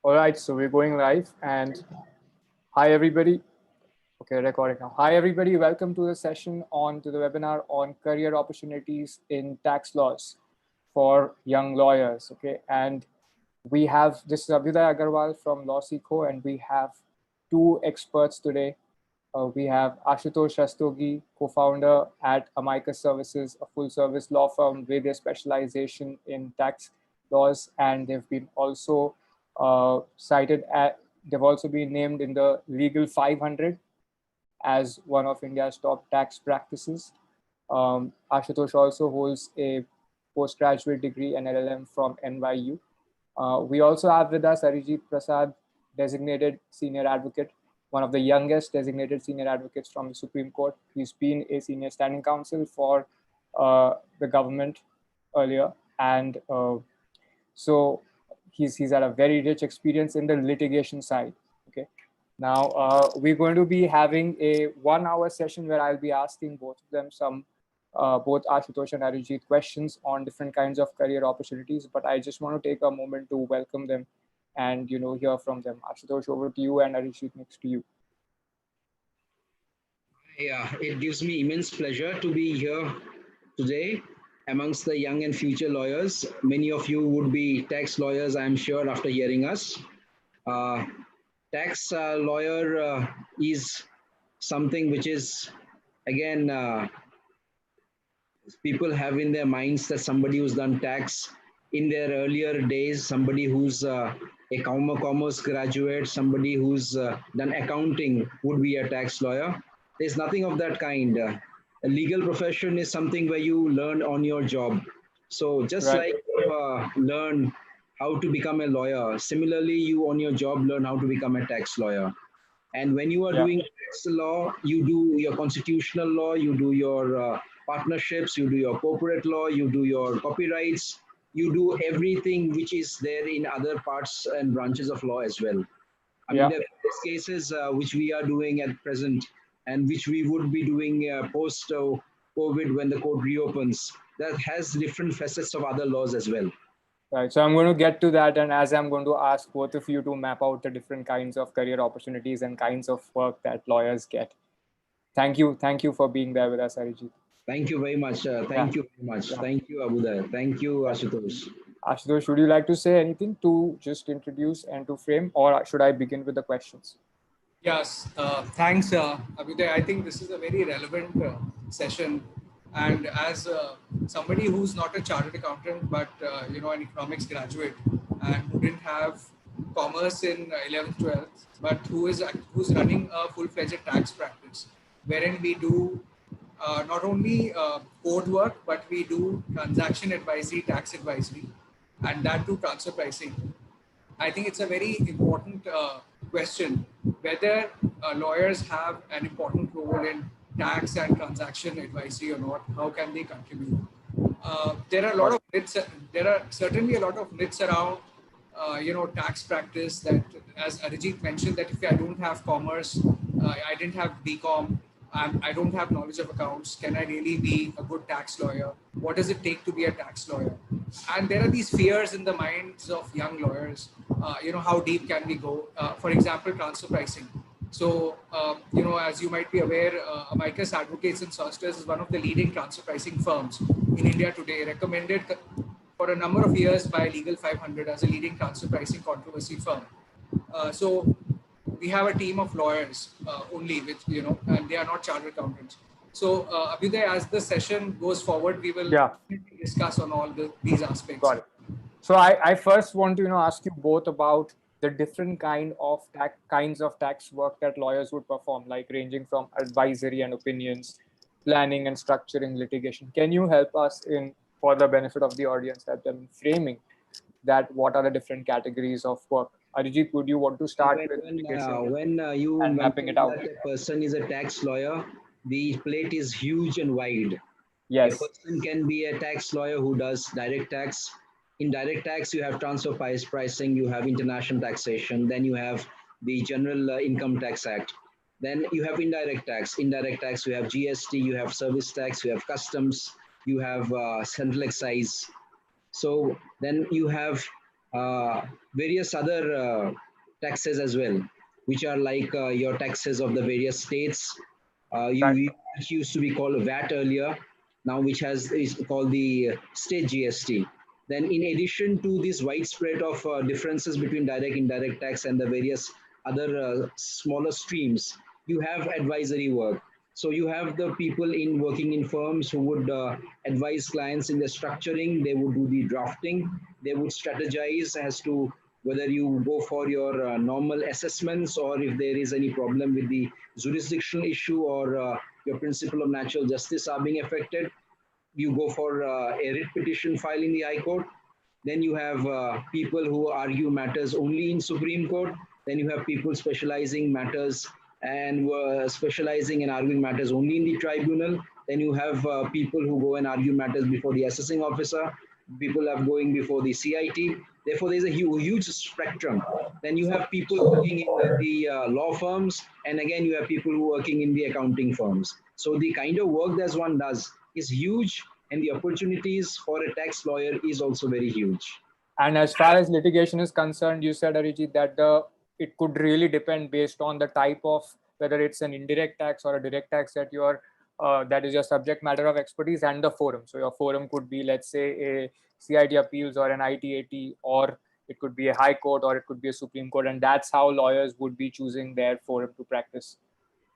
All right, so we're going live. And hi, everybody. Okay, recording now. Hi, everybody. Welcome to the session to the webinar on career opportunities in tax laws for young lawyers. Okay, and we have this is Abhyuday Agarwal from LawSeco, and we have two experts today. We have Ashutosh Rastogi, co-founder at Amicus Services, a full-service law firm with a specialization in tax laws, and they've been also cited at. They've also been named in the Legal 500 as one of India's top tax practices. Ashutosh also holds a postgraduate degree and LLM from NYU. We also have with us Arijit Prasad, designated senior advocate, one of the youngest designated senior advocates from the Supreme Court. He's been a senior standing counsel for the government earlier, and so he's had a very rich experience in the litigation side. Okay. Now we're going to be having a 1 hour session where I'll be asking both of them both Ashutosh and Arijit questions on different kinds of career opportunities. But I just want to take a moment to welcome them and hear from them. Ashutosh, over to you, and Arijit, next to you. Yeah, it gives me immense pleasure to be here today amongst the young and future lawyers. Many of you would be tax lawyers, I'm sure, after hearing us. Uh, tax lawyer is something which is, again, people have in their minds that somebody who's done tax in their earlier days, somebody who's a commerce graduate, somebody who's done accounting would be a tax lawyer. There's nothing of that kind. A legal profession is something where you learn on your job. So just Right. like learn how to become a lawyer, similarly you on your job learn how to become a tax lawyer. And when you are Yeah. doing tax law, you do your constitutional law, you do your partnerships, you do your corporate law, you do your copyrights, you do everything which is there in other parts and branches of law as well. I mean, Yeah. there are various cases which we are doing at present and which we would be doing post COVID when the court reopens that has different facets of other laws as well. Right. So I'm going to get to that, and as I'm going to ask both of you to map out the different kinds of career opportunities and kinds of work that lawyers get. Thank you for being there with us, Arijit. Thank you very much. Yeah. Thank you very much. Yeah. Thank you, Abudaya. Thank you, Yeah. Ashutosh. Ashutosh, would you like to say anything to just introduce and to frame, or should I begin with the questions? Yes, thanks, Abhyuday. I think this is a very relevant session. And as somebody who's not a chartered accountant, but an economics graduate, and who didn't have commerce in 11th, 12th, but who's running a full-fledged tax practice, wherein we do not only code work, but we do transaction advisory, tax advisory, and that too transfer pricing. I think it's a very important question whether lawyers have an important role in tax and transaction advisory or not. How can they contribute? There are a lot Got of myths. There are certainly a lot of myths around, tax practice. That, as Arijit mentioned, that if I don't have commerce, I didn't have BCom, I don't have knowledge of accounts. Can I really be a good tax lawyer? What does it take to be a tax lawyer? And there are these fears in the minds of young lawyers. How deep can we go? For example, transfer pricing. So, as you might be aware, Amicus Advocates and Solicitors is one of the leading transfer pricing firms in India today, recommended for a number of years by Legal 500 as a leading transfer pricing controversy firm. So we have a team of lawyers only with, and they are not chartered accountants. So Abhyuday, as the session goes forward, we will Yeah. discuss on all these aspects. Got it. So I first want to ask you both about the different kinds of tax work that lawyers would perform, like ranging from advisory and opinions, planning and structuring litigation. Can you help us in, for the benefit of the audience, help them in framing that what are the different categories of work? Arijit, would you want to start with litigation When you and mapping it mentioned out? that a person is a tax lawyer, the plate is huge and wide. A Yes. person can be a tax lawyer who does direct tax. In direct tax, you have transfer price pricing, you have international taxation, then you have the General Income Tax Act. Then you have indirect tax. Indirect tax, you have GST, you have service tax, you have customs, you have central excise. So then you have various other taxes as well, which are like your taxes of the various states. Which used to be called VAT earlier, now which is called the state GST. Then in addition to this widespread of differences between direct, indirect tax and the various other smaller streams, you have advisory work. So you have the people in working in firms who would advise clients in the structuring, they would do the drafting, they would strategize as to whether you go for your normal assessments or if there is any problem with the jurisdictional issue or your principle of natural justice are being affected. You go for a writ petition file in the High Court. Then you have people who argue matters only in Supreme Court. Then you have people specializing matters and specializing and arguing matters only in the tribunal. Then you have people who go and argue matters before the assessing officer. People are going before the CIT. Therefore, there's a huge spectrum. Then you have people working in the law firms, and again, you have people who are working in the accounting firms. So the kind of work that one does is huge, and the opportunities for a tax lawyer is also very huge. And as far as litigation is concerned, you said, Arijit, that it could really depend based on the type of, whether it's an indirect tax or a direct tax that that is your subject matter of expertise, and the forum. So your forum could be, let's say, a CIT appeals or an ITAT, or it could be a high court, or it could be a Supreme Court. And that's how lawyers would be choosing their forum to practice,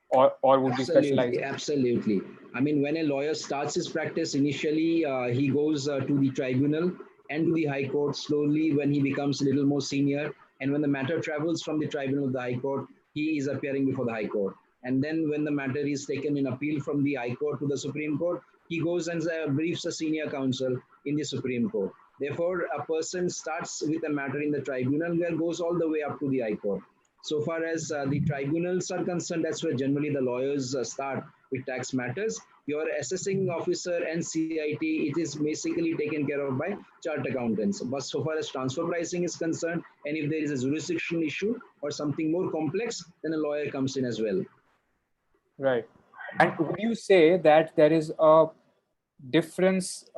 or would be specialized. Absolutely. I mean, when a lawyer starts his practice, initially he goes to the tribunal and to the High Court. Slowly, when he becomes a little more senior, and when the matter travels from the tribunal to the High Court, he is appearing before the High Court. And then when the matter is taken in appeal from the High Court to the Supreme Court, he goes and briefs a senior counsel in the Supreme Court. Therefore, a person starts with a matter in the tribunal and goes all the way up to the High Court. So far as the tribunals are concerned, that's where generally the lawyers start with tax matters. Your assessing officer and CIT, it is basically taken care of by chartered accountants. But so far as transfer pricing is concerned, and if there is a jurisdictional issue or something more complex, then a lawyer comes in as well. Right. And would you say that there is a difference,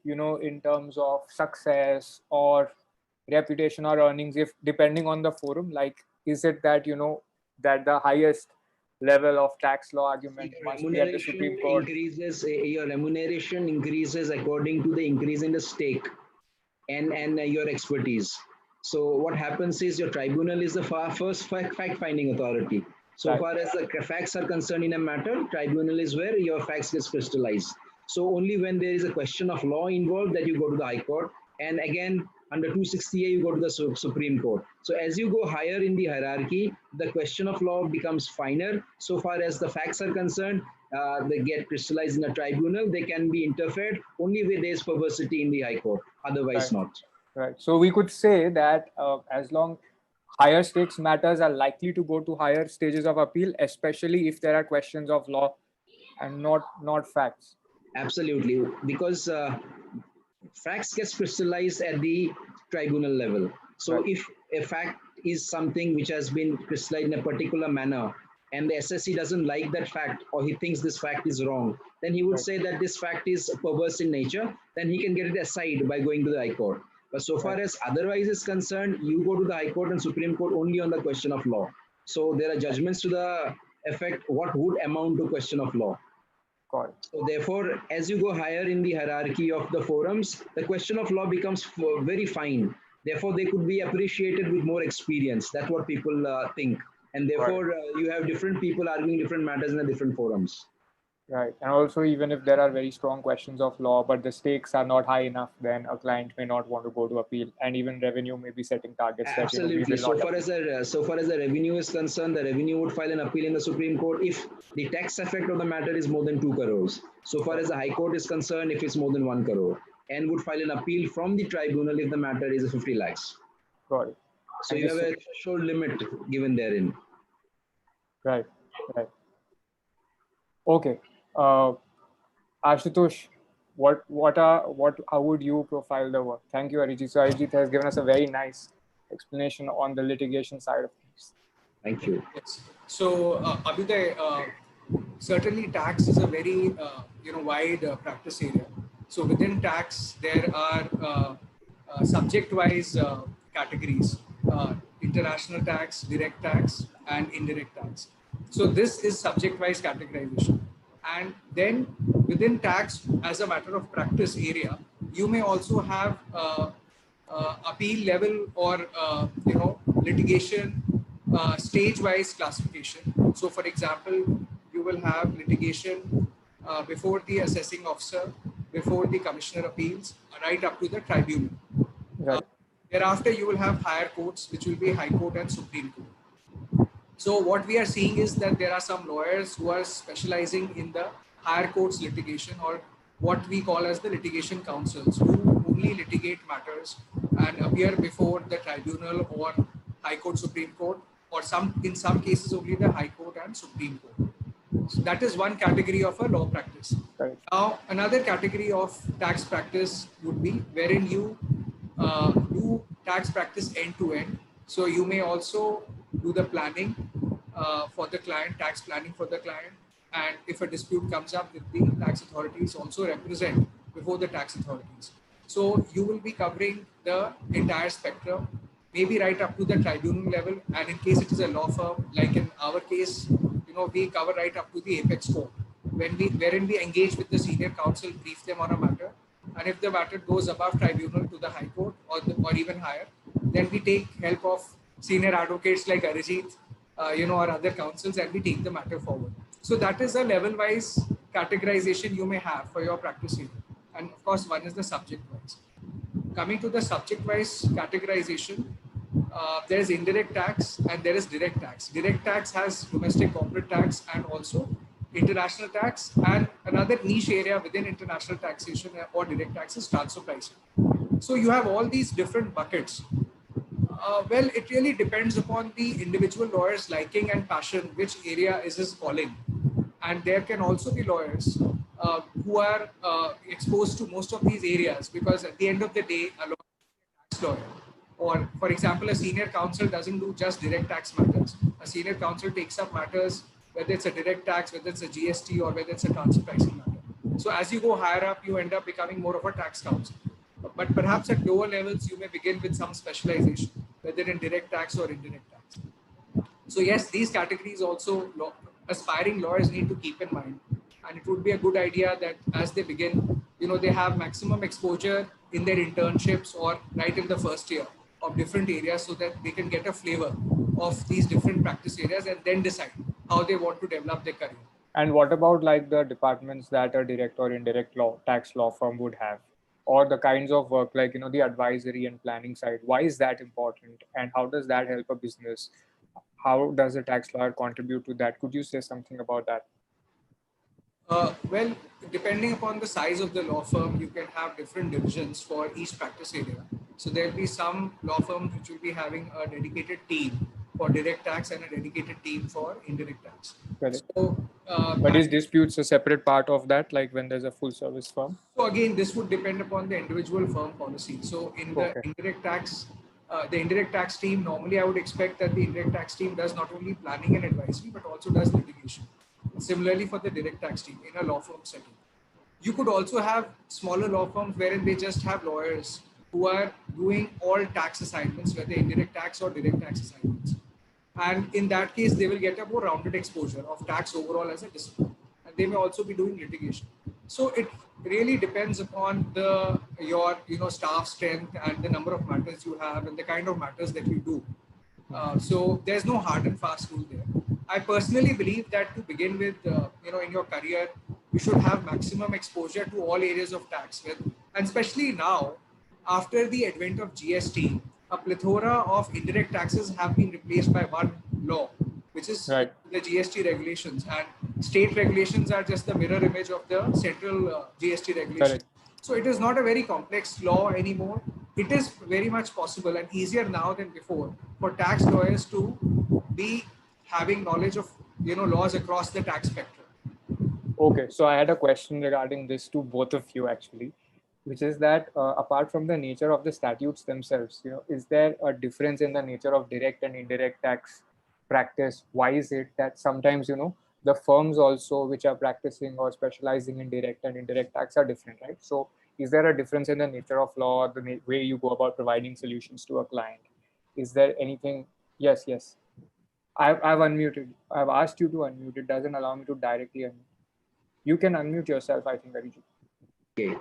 in terms of success or reputation or earnings, if depending on the forum? Like, is it that, that the highest level of tax law argument must be at the Supreme Court? Your remuneration increases according to the increase in the stake and your expertise. So what happens is your tribunal is the first fact-finding authority. So far as the facts are concerned in a matter, tribunal is where your facts gets crystallized. So only when there is a question of law involved that you go to the High Court. And again, under 260A, you go to the Supreme Court. So as you go higher in the hierarchy, the question of law becomes finer. So far as the facts are concerned, they get crystallized in a tribunal. They can be interfered only where there is perversity in the High Court, otherwise not. Right. So we could say that as long higher stakes matters are likely to go to higher stages of appeal, especially if there are questions of law and not facts. Absolutely, because facts gets crystallized at the tribunal level. So if a fact is something which has been crystallized in a particular manner and the SSC doesn't like that fact, or he thinks this fact is wrong, then he would say that this fact is perverse in nature, then he can get it aside by going to the High Court. But so far as otherwise is concerned, you go to the High Court and Supreme Court only on the question of law. So there are judgments to the effect what would amount to question of law. So therefore, as you go higher in the hierarchy of the forums, the question of law becomes very fine. Therefore, they could be appreciated with more experience. That's what people think. And therefore, you have different people arguing different matters in the different forums. Right. And also, even if there are very strong questions of law, but the stakes are not high enough, then a client may not want to go to appeal. And even revenue may be setting targets. Absolutely. That, so far as the revenue is concerned, the revenue would file an appeal in the Supreme Court if the tax effect of the matter is more than 2 crores. So far as the High Court is concerned, if it's more than 1 crore, and would file an appeal from the tribunal if the matter is 50 lakhs. Got it. So you have a threshold limit given therein. Right. Okay. Ashutosh, how would you profile the work? Thank you, Arijit. So Arijit has given us a very nice explanation on the litigation side of things. Thank you. Yes. So Abhyuday, certainly tax is a very wide practice area. So within tax, there are subject-wise categories: international tax, direct tax, and indirect tax. So this is subject-wise categorization. And then within tax, as a matter of practice area, you may also have appeal level or litigation stage-wise classification. So, for example, you will have litigation before the assessing officer, before the commissioner appeals, right up to the tribunal. Right. Thereafter, you will have higher courts, which will be High Court and Supreme Court. So what we are seeing is that there are some lawyers who are specializing in the higher courts litigation, or what we call as the litigation counsels, who only litigate matters and appear before the tribunal or High Court, Supreme Court, or in some cases only the High Court and Supreme Court. So that is one category of a law practice. Right. Now, another category of tax practice would be wherein you do tax practice end to end. So you may also do the planning for the client, tax planning for the client. And if a dispute comes up with the tax authorities, also represent before the tax authorities. So you will be covering the entire spectrum, maybe right up to the tribunal level. And in case it is a law firm, like in our case, we cover right up to the apex court, wherein we engage with the senior counsel, brief them on a matter. And if the matter goes above tribunal to the High Court or even higher, then we take help of senior advocates like Arijit, or other counsels, and we take the matter forward. So that is a level-wise categorization you may have for your practice area. And of course, one is the subject-wise. Coming to the subject-wise categorization, there is indirect tax and there is direct tax. Direct tax has domestic corporate tax and also international tax, and another niche area within international taxation or direct tax is transfer pricing. So you have all these different buckets. Well, it really depends upon the individual lawyer's liking and passion, which area is his calling. And there can also be lawyers who are exposed to most of these areas, because at the end of the day, a tax lawyer, or for example, a senior counsel doesn't do just direct tax matters. A senior counsel takes up matters, whether it's a direct tax, whether it's a GST, or whether it's a transfer pricing matter. So as you go higher up, you end up becoming more of a tax counsel. But perhaps at lower levels, you may begin with some specialization, whether in direct tax or indirect tax. So yes, these categories also aspiring lawyers need to keep in mind. And it would be a good idea that as they begin, they have maximum exposure in their internships or right in the first year of different areas, so that they can get a flavor of these different practice areas and then decide how they want to develop their career. And what about like the departments that a direct or indirect tax law firm would have, or the kinds of work like, the advisory and planning side? Why is that important? And how does that help a business? How does a tax lawyer contribute to that? Could you say something about that? Well, depending upon the size of the law firm, you can have different divisions for each practice area. So there'll be some law firms which will be having a dedicated team for direct tax and a dedicated team for indirect tax. Correct. So, but is disputes a separate part of that, like when there's a full service firm? So again, this would depend upon the individual firm policy. So in the indirect tax team, normally I would expect that the indirect tax team does not only planning and advisory, but also does litigation. Similarly for the direct tax team in a law firm setting. You could also have smaller law firms wherein they just have lawyers who are doing all tax assignments, whether indirect tax or direct tax assignments. And in that case, they will get a more rounded exposure of tax overall as a discipline. And they may also be doing litigation. So it really depends upon your staff strength and the number of matters you have and the kind of matters that you do. So there's no hard and fast rule there. I personally believe that to begin with, in your career, you should have maximum exposure to all areas of tax. And especially now, after the advent of GST, a plethora of indirect taxes have been replaced by one law, which is the GST regulations. And state regulations are just the mirror image of the central GST regulation. So it is not a very complex law anymore. It is very much possible and easier now than before for tax lawyers to be having knowledge of laws across the tax spectrum. Okay, so I had a question regarding this to both of you actually, which is that apart from the nature of the statutes themselves, is there a difference in the nature of direct and indirect tax practice? Why is it that sometimes the firms also which are practicing or specializing in direct and indirect tax are different, right? So is there a difference in the nature of law, the way you go about providing solutions to a client? Is there anything? Yes, yes. I've unmuted. I've asked you to unmute. It doesn't allow me to directly unmute. You can unmute yourself, I think, Arijit. Okay.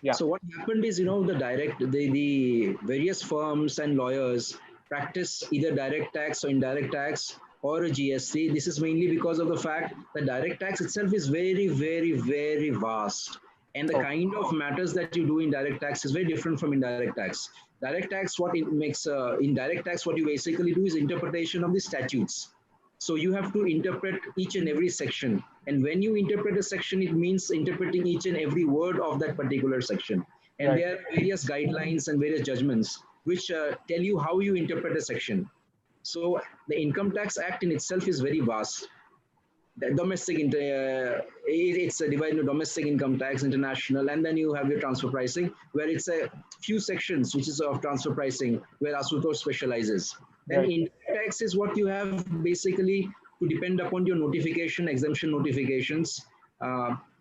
Yeah. So what happened is, the various firms and lawyers practice either direct tax or indirect tax or a GST. This is mainly because of the fact that direct tax itself is very, very, very vast. And the kind of matters that you do in direct tax is very different from indirect tax. Direct tax, what it makes, indirect tax, what you basically do is interpretation of the statutes. So you have to interpret each and every section. And when you interpret a section, it means interpreting each and every word of that particular section. And there are various guidelines and various judgments which tell you how you interpret a section. So the Income Tax Act in itself is very vast. The domestic, it's divided into domestic income tax, international, and then you have your transfer pricing, where it's a few sections which is of transfer pricing, where Asutosh specializes. Then indirect tax is what you have basically to depend upon your notification, exemption notifications.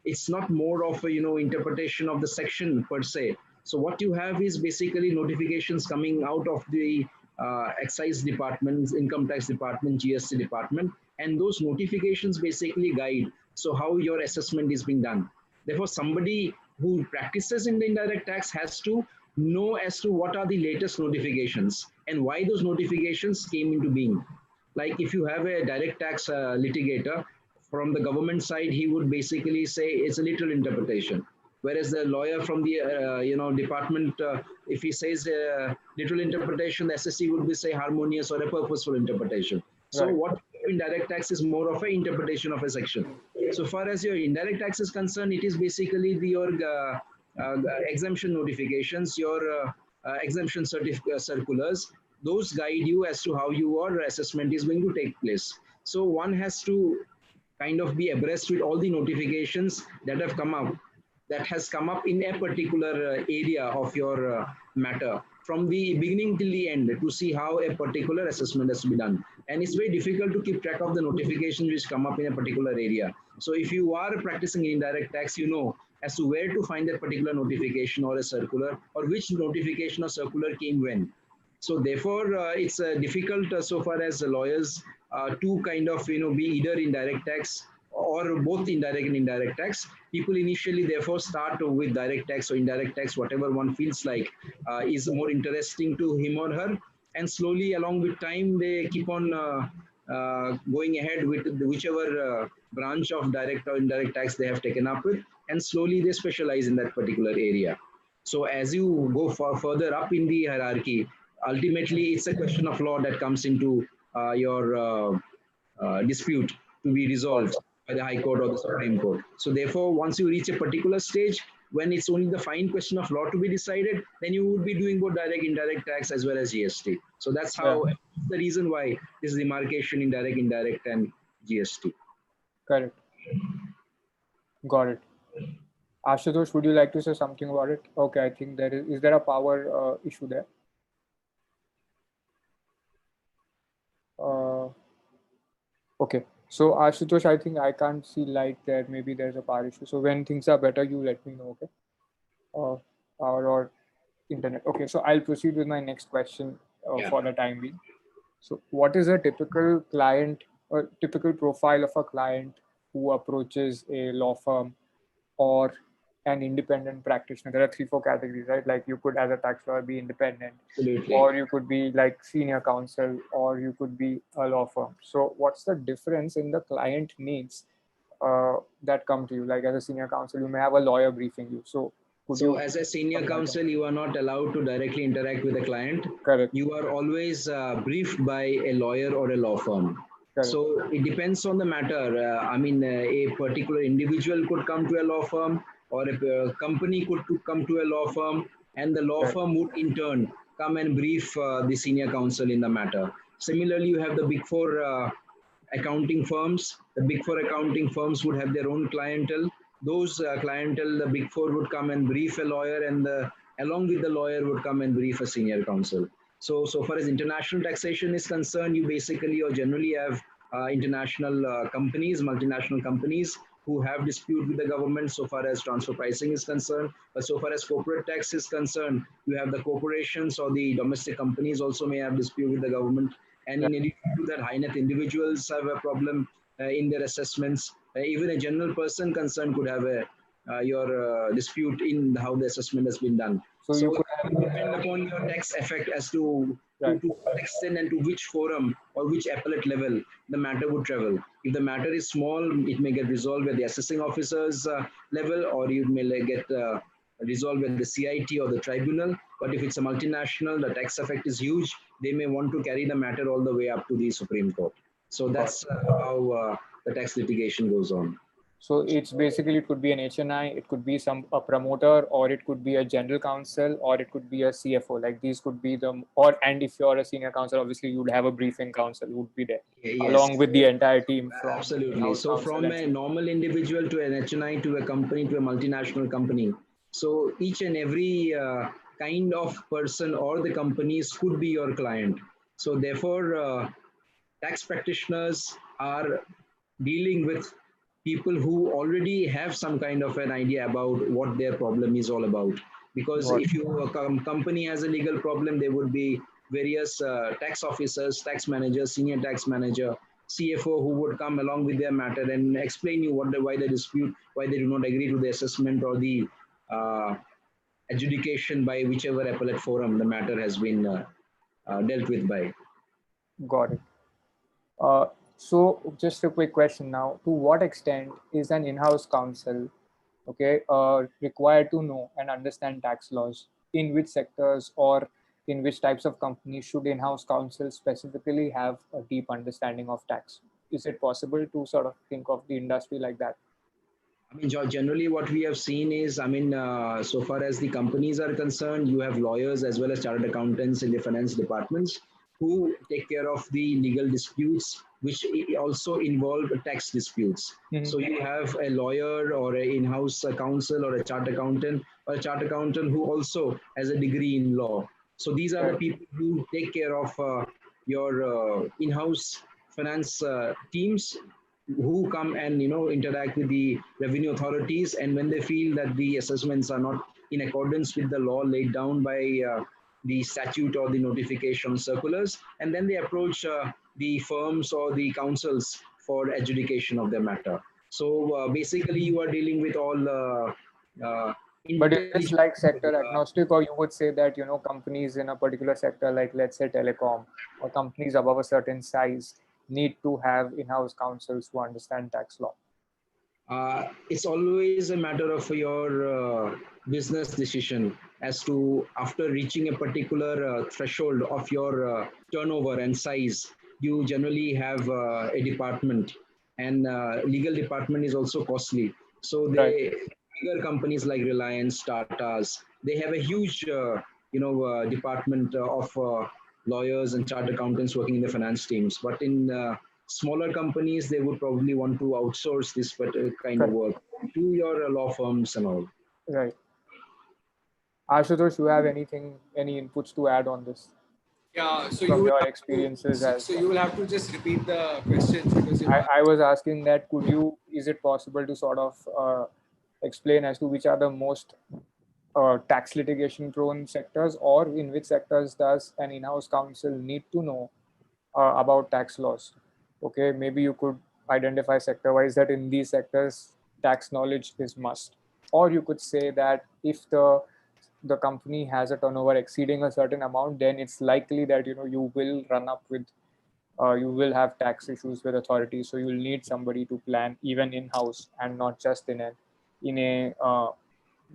It's not more of a interpretation of the section per se. So what you have is basically notifications coming out of the excise department, income tax department, GST department, and those notifications basically guide so how your assessment is being done. Therefore, somebody who practices in the indirect tax has to know as to what are the latest notifications and why those notifications came into being. Like if you have a direct tax litigator, from the government side, he would basically say it's a literal interpretation. Whereas the lawyer from the department, if he says literal interpretation, the SSC would be say harmonious or a purposeful interpretation. So what indirect tax is more of an interpretation of a section. So far as your indirect tax is concerned, it is basically your exemption notifications, your exemption circulars. Those guide you as to how your assessment is going to take place. So one has to kind of be abreast with all the notifications that have come up, that has come up in a particular area of your matter from the beginning till the end to see how a particular assessment has to be done. And it's very difficult to keep track of the notifications which come up in a particular area. So if you are practicing indirect tax, you know as to where to find that particular notification or a circular, or which notification or circular came when. So therefore, it's difficult so far as lawyers to kind of be either indirect tax or both indirect and indirect tax. People initially therefore start with direct tax or indirect tax, whatever one feels like is more interesting to him or her. And slowly along with time, they keep on going ahead with whichever branch of direct or indirect tax they have taken up with. And slowly they specialize in that particular area. So as you go further up in the hierarchy, ultimately it's a question of law that comes into your dispute to be resolved by the High Court or the Supreme Court. So therefore, once you reach a particular stage, when it's only the fine question of law to be decided, then you would be doing both direct, indirect tax as well as GST. So that's how the reason why this demarcation in direct, indirect, and GST. Correct. Got it. Ashutosh, would you like to say something about it? Okay, I think there is there a power issue there? Okay, so Ashutosh, I think I can't see light there. Maybe there's a power issue. So when things are better, you let me know, okay? Power or internet. Okay, so I'll proceed with my next question for the time being. So what is a typical client or typical profile of a client who approaches a law firm or an independent practitioner? There are 3-4 categories, right? Like you could, as a tax lawyer, be independent, or you could be like senior counsel, or you could be a law firm. So what's the difference in the client needs that come to you? Like as a senior counsel, you may have a lawyer briefing you. So as a senior counsel, you are not allowed to directly interact with the client. Correct. You are always briefed by a lawyer or a law firm. Correct. So it depends on the matter. I mean, a particular individual could come to a law firm, or a company could come to a law firm, and the law firm would in turn come and brief the senior counsel in the matter. Similarly, you have the big 4 accounting firms. The big 4 accounting firms would have their own clientele. Those clientele, the big 4 would come and brief a lawyer, and along with the lawyer would come and brief a senior counsel. So far as international taxation is concerned, you basically or generally have international companies, multinational companies, who have dispute with the government so far as transfer pricing is concerned. But so far as corporate tax is concerned, you have the corporations or the domestic companies also may have dispute with the government. And in addition to that, high net individuals have a problem in their assessments. Even a general person concerned could have a your dispute in how the assessment has been done. So you could it will depend upon your tax effect as to to what extent and to which forum or which appellate level the matter would travel. If the matter is small, it may get resolved at the assessing officer's level, or it may get resolved at the CIT or the tribunal. But if it's a multinational, the tax effect is huge. They may want to carry the matter all the way up to the Supreme Court. So that's how the tax litigation goes on. So it's basically, it could be an HNI, it could be a promoter, or it could be a general counsel, or it could be a CFO. Like these could be and if you're a senior counsel, obviously you would have a briefing counsel who would be there along with the entire team. Absolutely. So from a normal individual to an HNI to a company to a multinational company. So each and every kind of person or the companies could be your client. So therefore, tax practitioners are dealing with people who already have some kind of an idea about what their problem is all about. Because if a company has a legal problem, there would be various tax officers, tax managers, senior tax manager, CFO who would come along with their matter and explain you why the dispute, why they do not agree to the assessment or the adjudication by whichever appellate forum the matter has been dealt with by. Got it. So just a quick question now, to what extent is an in-house counsel required to know and understand tax laws? In which sectors or in which types of companies should in-house counsel specifically have a deep understanding of tax? Is it possible to sort of think of the industry like that? I mean, generally what we have seen is, so far as the companies are concerned, you have lawyers as well as chartered accountants in the finance departments who take care of the legal disputes, which also involve tax disputes. Mm-hmm. So you have a lawyer or an in-house counsel or a chartered accountant who also has a degree in law. So these are the people who take care of your in-house finance teams who come and interact with the revenue authorities, and when they feel that the assessments are not in accordance with the law laid down by the statute or the notification circulars, and then they approach the firms or the councils for adjudication of their matter. So basically you are dealing with all but it's like sector agnostic, or you would say that companies in a particular sector, like let's say telecom or companies above a certain size, need to have in-house counsels who understand tax law? It's always a matter of your business decision as to, after reaching a particular threshold of your turnover and size, you generally have a department, and legal department is also costly. So bigger companies like Reliance, Tata's, they have a huge department of lawyers and chartered accountants working in the finance teams. But in smaller companies, they would probably want to outsource this kind of work to your law firms and all. Right. Ashutosh, you have any inputs to add on this? Yeah, so from your experiences. So you will have to just repeat the questions, because I was asking that, is it possible to sort of explain as to which are the most tax litigation prone sectors, or in which sectors does an in-house counsel need to know about tax laws? Okay, maybe you could identify sector-wise that in these sectors, tax knowledge is must. Or you could say that if the company has a turnover exceeding a certain amount, then it's likely that you will run up with, you will have tax issues with authorities. So you'll need somebody to plan even in-house, and not just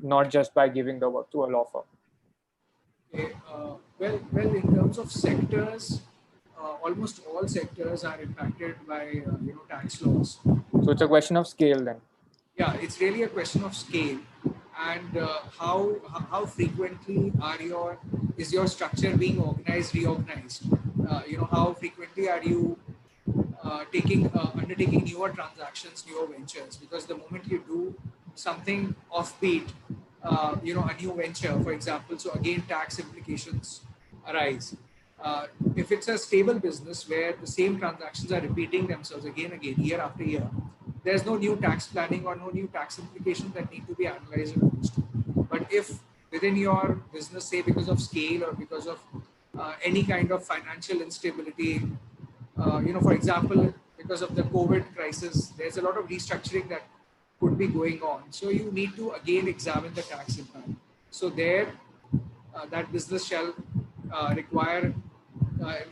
not just by giving the work to a law firm. Okay, well, in terms of sectors, almost all sectors are impacted by tax laws. So it's a question of scale then. Yeah, it's really a question of scale, and how frequently is your structure being reorganized? How frequently are you undertaking newer transactions, newer ventures? Because the moment you do something offbeat, a new venture, for example, so again tax implications arise. If it's a stable business where the same transactions are repeating themselves again, year after year, there's no new tax planning or no new tax implications that need to be analyzed and understood. But if within your business, say because of scale or because of any kind of financial instability, for example, because of the COVID crisis, there's a lot of restructuring that could be going on. So you need to again examine the tax impact. So there, that business shall require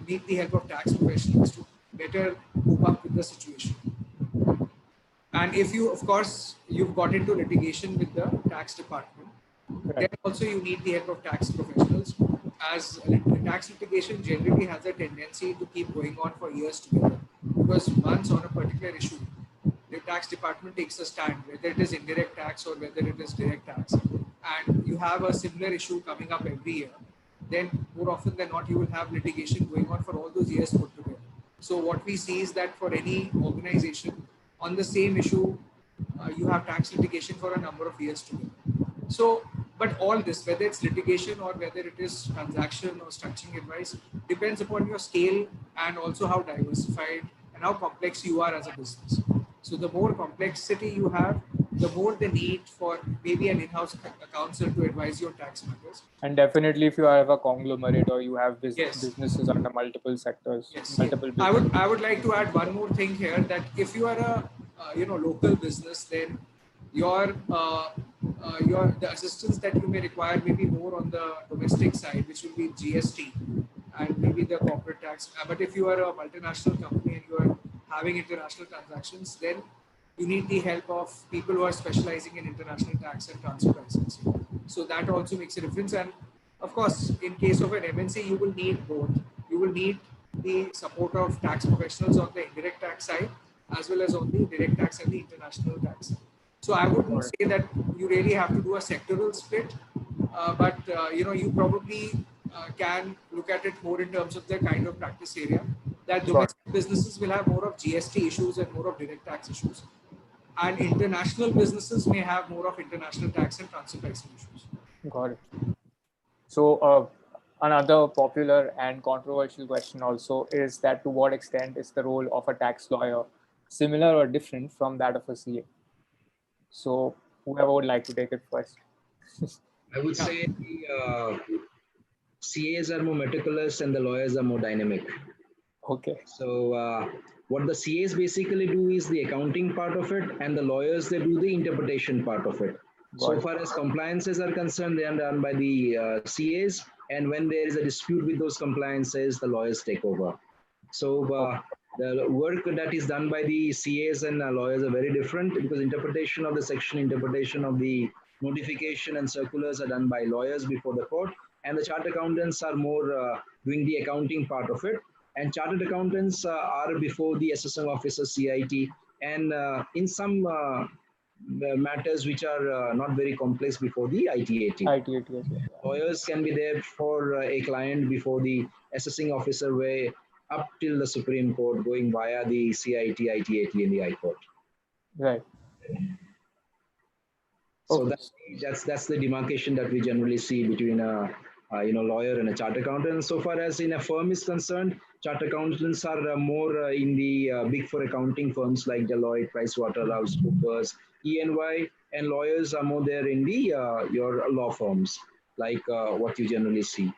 need the help of tax professionals to better cope up with the situation. And if you, of course, you've got into litigation with the tax department, then also you need the help of tax professionals, as tax litigation generally has a tendency to keep going on for years together. Because once on a particular issue, the tax department takes a stand, whether it is indirect tax or whether it is direct tax, and you have a similar issue coming up every year, then more often than not, you will have litigation going on for all those years put together. So what we see is that for any organization on the same issue, you have tax litigation for a number of years together. So, but all this, whether it's litigation or whether it is transaction or structuring advice, depends upon your scale and also how diversified and how complex you are as a business. So the more complexity you have, the more the need for maybe an in-house counsel to advise you on tax matters. And definitely, if you have a conglomerate or you have businesses under multiple sectors, multiple businesses. I would like to add one more thing here, that if you are a local business, then your the assistance that you may require may be more on the domestic side, which will be GST and maybe the corporate tax. But if you are a multinational company and you are having international transactions, then you need the help of people who are specializing in international tax and transfer licensing. So that also makes a difference. And of course, in case of an MNC, you will need both. You will need the support of tax professionals on the indirect tax side, as well as on the direct tax and the international tax side. So I wouldn't say that you really have to do a sectoral split, but you probably can look at it more in terms of the kind of practice area, that domestic businesses will have more of GST issues and more of direct tax issues, and international businesses may have more of international tax and transfer pricing issues. Got it. So another popular and controversial question also is that to what extent is the role of a tax lawyer similar or different from that of a CA? So whoever would like to take it first. I would say the CAs are more meticulous and the lawyers are more dynamic. Okay. So what the CAs basically do is the accounting part of it, and the lawyers, they do the interpretation part of it. So far as compliances are concerned, they are done by the CAs, and when there is a dispute with those compliances, the lawyers take over. So the work that is done by the CAs and lawyers are very different, because interpretation of the section, interpretation of the notification and circulars are done by lawyers before the court, and the chartered accountants are more doing the accounting part of it. And chartered accountants are before the assessing officer, CIT, and in some matters which are not very complex, before the ITAT. Lawyers can be there for a client before the assessing officer, way up till the Supreme Court, going via the CIT, ITAT, and the High Court. Right. So that's the demarcation that we generally see between a lawyer and a chartered accountant. So far as in a firm is concerned, chartered accountants are more in the big four accounting firms like Deloitte, PricewaterhouseCoopers, EY, and lawyers are more there in the your law firms, like what you generally see.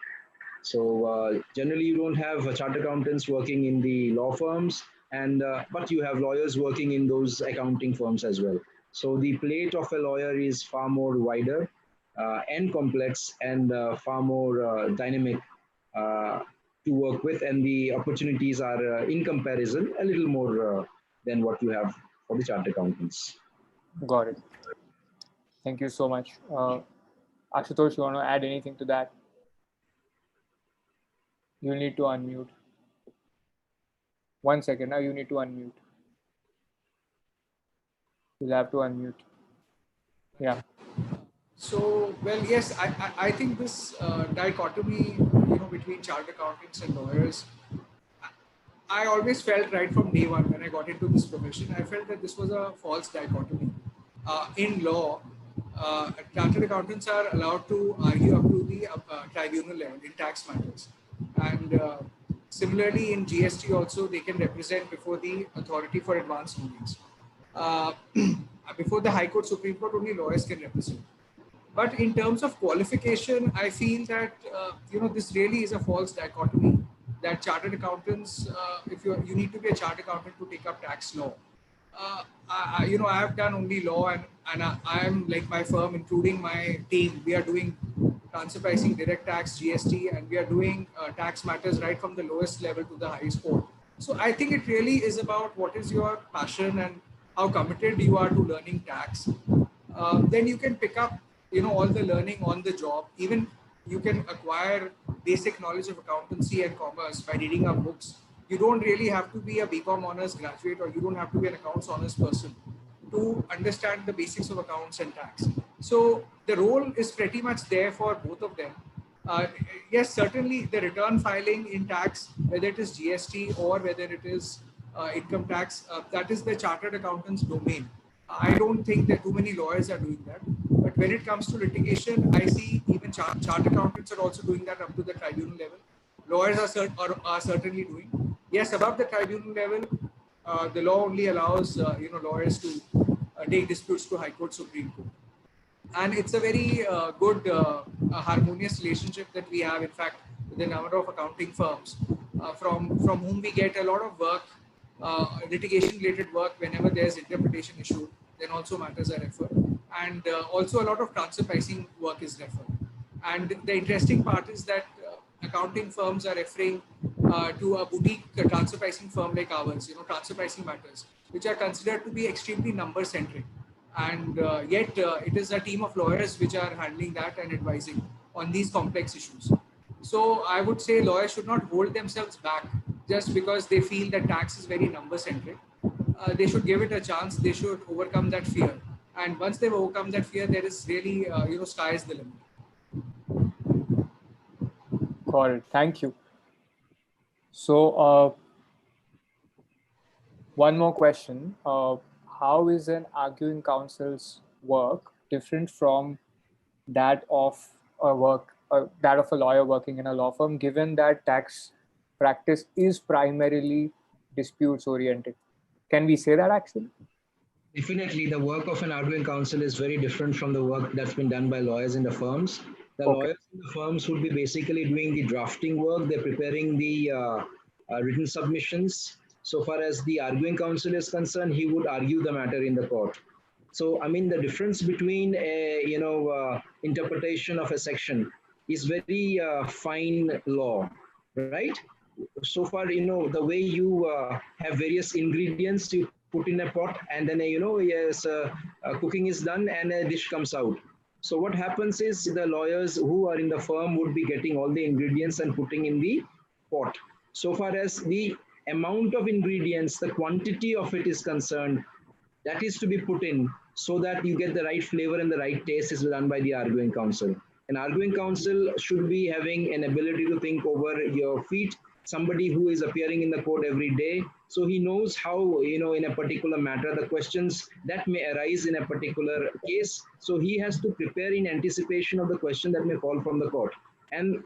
So generally you don't have chartered accountants working in the law firms, and but you have lawyers working in those accounting firms as well. So the plate of a lawyer is far more wider and complex, and far more dynamic to work with, and the opportunities are in comparison a little more than what you have for the chartered accountants. Got it. Thank you so much. Ashutosh, you want to add anything to that? You need to unmute. 1 second. Now you need to unmute. You'll have to unmute. Yeah. So, well, yes, I think this dichotomy, between chartered accountants and lawyers, I always felt right from day one when I got into this profession, I felt that this was a false dichotomy. In law, chartered accountants are allowed to argue up to the tribunal level in tax matters. And similarly, in GST also, they can represent before the authority for advance rulings. before the High Court, Supreme Court, only lawyers can represent. But in terms of qualification, I feel that this really is a false dichotomy. That chartered accountants, if you need to be a chartered accountant to take up tax law. I have done only law, and I am like my firm, including my team. We are doing transfer pricing, direct tax, GST, and we are doing tax matters right from the lowest level to the highest court. So I think it really is about what is your passion and how committed you are to learning tax. Then you can pick up all the learning on the job. Even you can acquire basic knowledge of accountancy and commerce by reading up books. You don't really have to be a BCom honors graduate, or you don't have to be an accounts honors person to understand the basics of accounts and tax. So the role is pretty much there for both of them. Yes, certainly the return filing in tax, whether it is GST or whether it is income tax, that is the chartered accountant's domain. I don't think that too many lawyers are doing that. But when it comes to litigation, I see even chartered accountants are also doing that up to the tribunal level. Lawyers are certainly doing. Yes, above the tribunal level, the law only allows lawyers to take disputes to High Court, Supreme Court. And it's a very good harmonious relationship that we have, in fact, with a number of accounting firms from whom we get a lot of work, litigation related work whenever there's interpretation issue. Then also matters are referred, and also a lot of transfer pricing work is referred. And the interesting part is that accounting firms are referring to a boutique transfer pricing firm like ours, transfer pricing matters, which are considered to be extremely number centric. And yet it is a team of lawyers which are handling that and advising on these complex issues. So I would say lawyers should not hold themselves back just because they feel that tax is very number centric. They should give it a chance. They should overcome that fear. And once they've overcome that fear, there is really, sky is the limit. Got it. Thank you. So one more question. How is an arguing counsel's work different from that of a lawyer working in a law firm, given that tax practice is primarily disputes oriented? Can we say that actually? Definitely, the work of an arguing counsel is very different from the work that's been done by lawyers in the firms. The lawyers in the firms would be basically doing the drafting work. They're preparing the written submissions. So far as the arguing counsel is concerned, he would argue the matter in the court. So, I mean, the difference between a, interpretation of a section is very fine law, right? So far, the way you have various ingredients you put in a pot, and then, cooking is done and a dish comes out. So what happens is the lawyers who are in the firm would be getting all the ingredients and putting in the pot. So far as the amount of ingredients, the quantity of it is concerned, that is to be put in so that you get the right flavor and the right taste is done by the arguing counsel. An arguing counsel should be having an ability to think over your feet, somebody who is appearing in the court every day. So he knows how, in a particular matter, the questions that may arise in a particular case. So he has to prepare in anticipation of the question that may fall from the court. And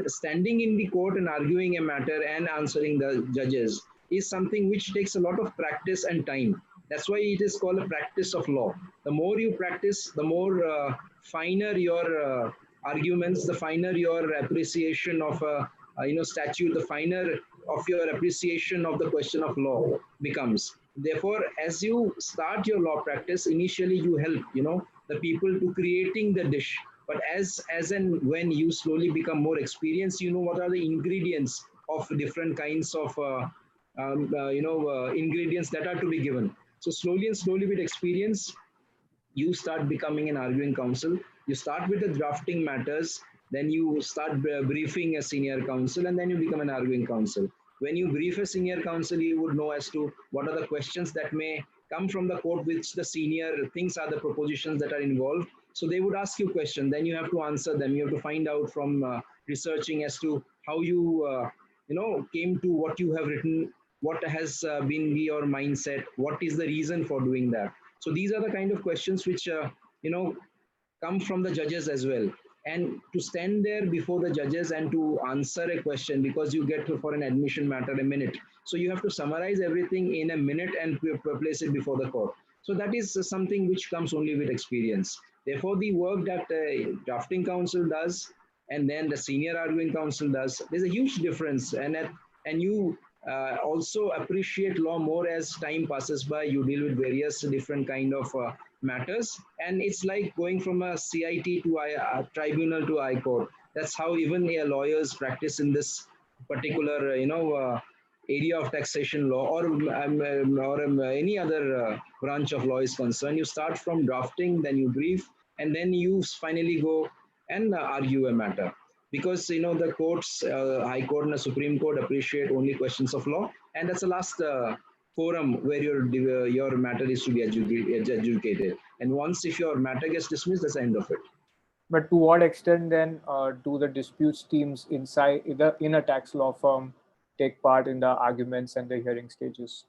standing in the court and arguing a matter and answering the judges is something which takes a lot of practice and time. That's why it is called a practice of law. The more you practice, the more finer your arguments, the finer your appreciation of statute, the finer of your appreciation of the question of law becomes. Therefore, as you start your law practice, initially you help, the people to creating the dish. But as and when you slowly become more experienced, what are the ingredients of different kinds of ingredients that are to be given. So slowly with experience, you start becoming an arguing counsel. You start with the drafting matters, then you start briefing a senior counsel, and then you become an arguing counsel. When you brief a senior counsel, you would know as to what are the questions that may come from the court, which the senior thinks are the propositions that are involved. So they would ask you questions, then you have to answer them. You have to find out from researching as to how you, came to what you have written, what has been your mindset, what is the reason for doing that. So these are the kind of questions which, come from the judges as well. and to stand there before the judges and to answer a question, because you get for an admission matter a minute. So you have to summarize everything in a minute and place it before the court. So that is something which comes only with experience. Therefore, the work that drafting counsel does and then the senior arguing counsel does, there's a huge difference. And you also appreciate law more as time passes by. You deal with various different kind of matters, and it's like going from a CIT to a tribunal to High Court. That's how even a lawyers practice in this particular, area of taxation law, or any other branch of law is concerned. You start from drafting, then you brief, and then you finally go and argue a matter. Because the courts, High Court and the Supreme Court appreciate only questions of law, and that's the last forum where your matter is to be adjudicated. And once if your matter gets dismissed, that's the end of it. But to what extent then do the disputes teams inside either in a tax law firm take part in the arguments and the hearing stages?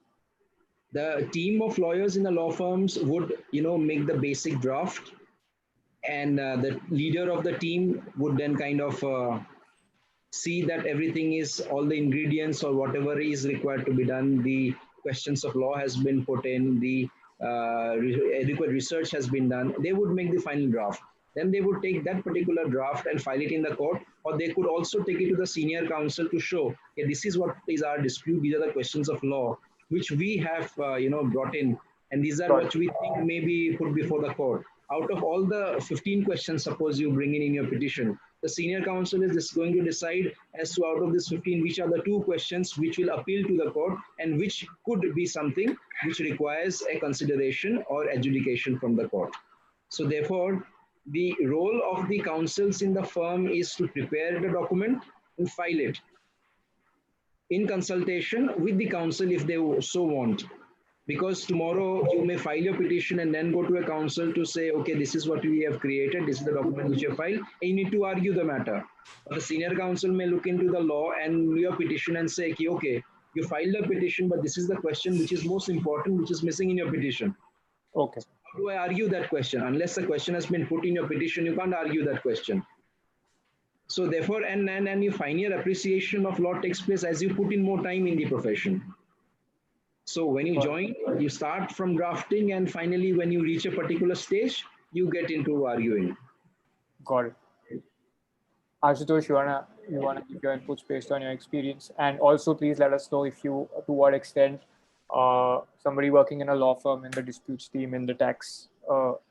The team of lawyers in the law firms would make the basic draft, and the leader of the team would then kind of see that everything is, all the ingredients or whatever is required to be done, the questions of law has been put in, the adequate research has been done. They would make the final draft. Then they would take that particular draft and file it in the court, or they could also take it to the senior counsel to show, okay, this is what is our dispute, these are the questions of law which we have brought in, and these are what we think may be put before the court. Out of all the 15 questions, suppose you bring in your petition, the senior counsel is just going to decide as to out of this 15, which are the 2 questions which will appeal to the court and which could be something which requires a consideration or adjudication from the court. So therefore, the role of the counsels in the firm is to prepare the document and file it in consultation with the counsel if they so want. Because tomorrow you may file your petition and then go to a counsel to say, okay, this is what we have created, this is the document which you have filed, and you need to argue the matter. But the senior counsel may look into the law and your petition and say, okay, you filed a petition, but this is the question which is most important, which is missing in your petition. Okay. How do I argue that question? Unless the question has been put in your petition, you can't argue that question. So therefore, and your finer appreciation of law takes place as you put in more time in the profession. So when you join, you start from drafting, and finally, when you reach a particular stage, you get into arguing. Got it. Ashutosh, you wanna give your inputs based on your experience, and also please let us know if you, to what extent somebody working in a law firm in the disputes team in the tax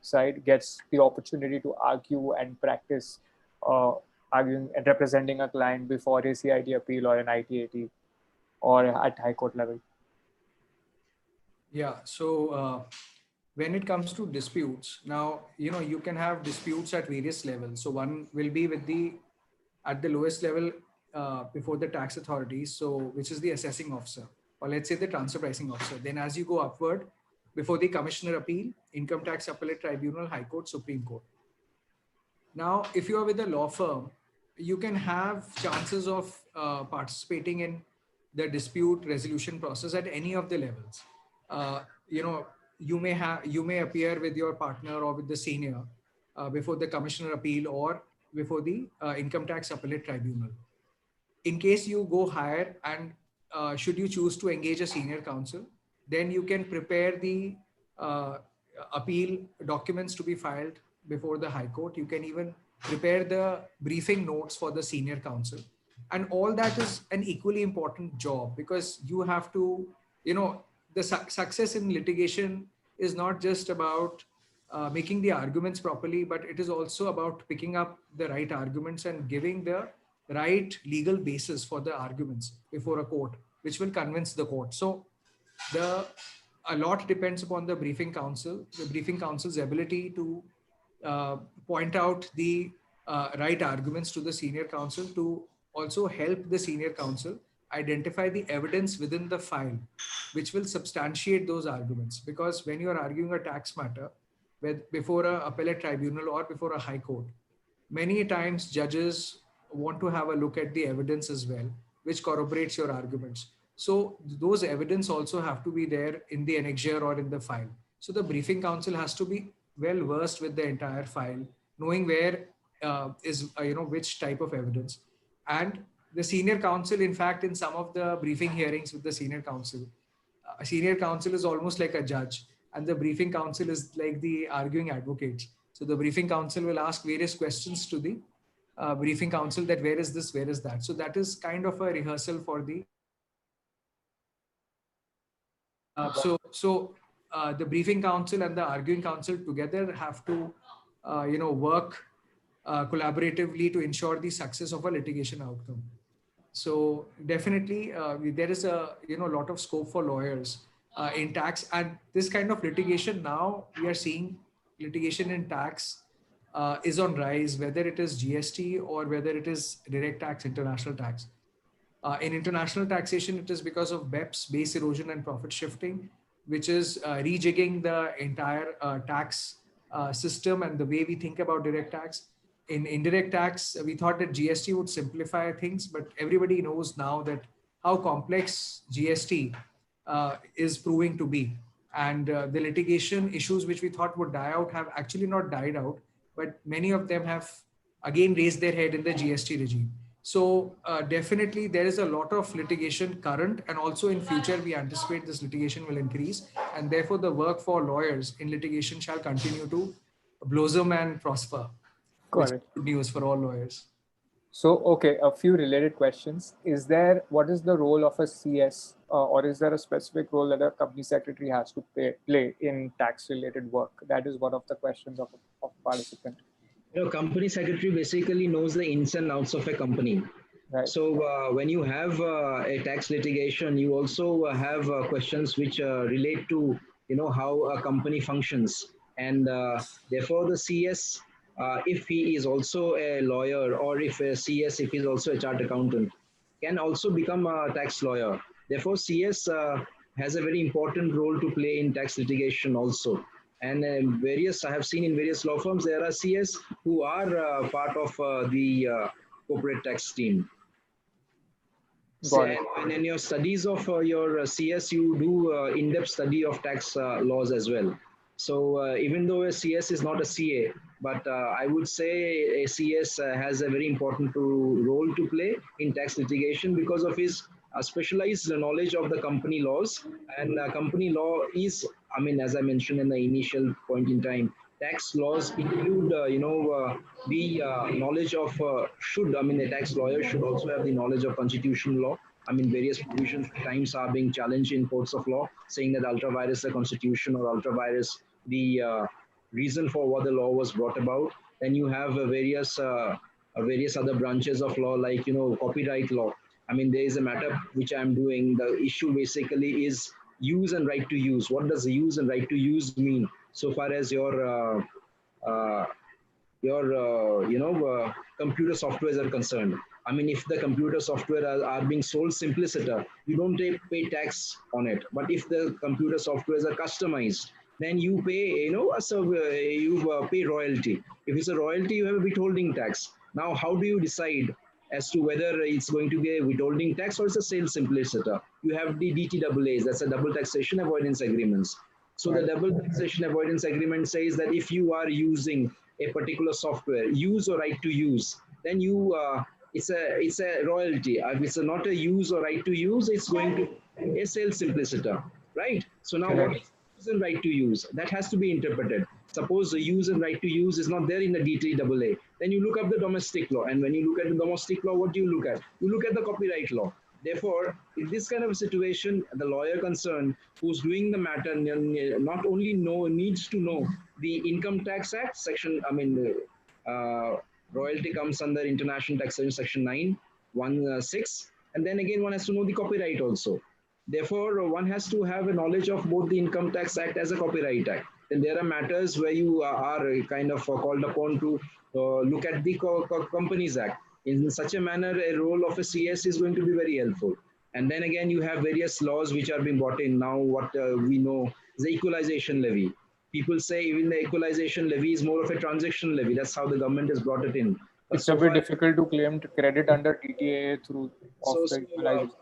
side gets the opportunity to argue and practice arguing and representing a client before a CIT appeal or an ITAT or at High Court level. Yeah, so when it comes to disputes, now, you can have disputes at various levels. So one will be at the lowest level before the tax authorities, so which is the assessing officer, or let's say the transfer pricing officer. Then as you go upward, before the commissioner appeal, income tax appellate tribunal, High Court, Supreme Court. Now, if you are with a law firm, you can have chances of participating in the dispute resolution process at any of the levels. You may appear with your partner or with the senior before the commissioner appeal or before the income tax appellate tribunal. In case you go higher and should you choose to engage a senior counsel, then you can prepare the appeal documents to be filed before the High Court. You can even prepare the briefing notes for the senior counsel. And all that is an equally important job, because you have to, the success in litigation is not just about making the arguments properly, but it is also about picking up the right arguments and giving the right legal basis for the arguments before a court, which will convince the court. So a lot depends upon the briefing counsel's ability to point out the right arguments to the senior counsel, to also help the senior counsel identify the evidence within the file, which will substantiate those arguments. Because when you are arguing a tax matter before an appellate tribunal or before a High Court, many times judges want to have a look at the evidence as well, which corroborates your arguments. So those evidence also have to be there in the annexure or in the file. So the briefing counsel has to be well versed with the entire file, knowing where is which type of evidence. And the senior counsel, in fact, in some of the briefing hearings with the senior counsel, a senior counsel is almost like a judge, and the briefing counsel is like the arguing advocates. So the briefing counsel will ask various questions to the briefing counsel, that where is this, where is that. So that is kind of a rehearsal for the the briefing counsel and the arguing counsel together have to work collaboratively to ensure the success of a litigation outcome. So definitely there is a lot of scope for lawyers in tax, and this kind of litigation, now we are seeing litigation in tax is on rise, whether it is GST or whether it is direct tax, international tax. In international taxation, it is because of BEPS, base erosion and profit shifting, which is rejigging the entire tax system and the way we think about direct tax. In indirect tax, we thought that GST would simplify things, but everybody knows now that how complex GST is proving to be. And the litigation issues which we thought would die out have actually not died out, but many of them have again raised their head in the GST regime. So definitely there is a lot of litigation current, and also in future we anticipate this litigation will increase, and therefore the work for lawyers in litigation shall continue to blossom and prosper. Correct. Good news for all lawyers. So, okay, a few related questions. What is the role of a CS, or is there a specific role that a company secretary has to play in tax related work? That is one of the questions of participant. Company secretary basically knows the ins and outs of a company. Right. So when you have a tax litigation, you also have questions which relate to how a company functions, and therefore the CS, if he is also a lawyer, or if a CS, if he is also a chartered accountant, can also become a tax lawyer. Therefore, CS has a very important role to play in tax litigation also. And I have seen in various law firms, there are CS who are part of the corporate tax team. And in your studies of your CS, you do in-depth study of tax laws as well. So even though a CS is not a CA, but I would say a CS has a very important role to play in tax litigation because of his specialized knowledge of the company laws. And company law is, as I mentioned in the initial point in time, tax laws include, the knowledge of a tax lawyer should also have the knowledge of constitutional law. Various provisions at times are being challenged in courts of law, saying that ultra vires the constitution, or ultra vires the reason for what the law was brought about. Then you have various other branches of law, like copyright law. There is a matter which I'm doing. The issue basically is use and right to use. What does use and right to use mean so far as your computer softwares are concerned? If the computer software are being sold simpliciter, you don't pay tax on it. But if the computer softwares are customized, then you pay, pay royalty. If it's a royalty, you have a withholding tax. Now, how do you decide as to whether it's going to be a withholding tax or it's a sales simpliciter? You have the DTAAs, that's a double taxation avoidance agreements. So the double taxation avoidance agreement says that if you are using a particular software, use or right to use, then you it's a royalty. If it's not a use or right to use, it's going to be a sales simpliciter, right? So now what is use and right to use? That has to be interpreted. Suppose the use and right to use is not there in the DTAA, then you look up the domestic law. And when you look at the domestic law, what do you look at? You look at the copyright law. Therefore, in this kind of a situation, the lawyer concerned who's doing the matter not only needs to know the Income Tax Act section, royalty comes under International Taxation Section 9(1)(6), and then again one has to know the copyright also. Therefore, one has to have a knowledge of both the Income Tax Act as a Copyright Act. Then there are matters where you are kind of called upon to look at the Companies Act. In such a manner, a role of a CS is going to be very helpful. And then again, you have various laws which are being brought in now. What we know is the equalization levy. People say even the equalization levy is more of a transaction levy. That's how the government has brought it in. But it's a bit difficult to claim credit under DTAA through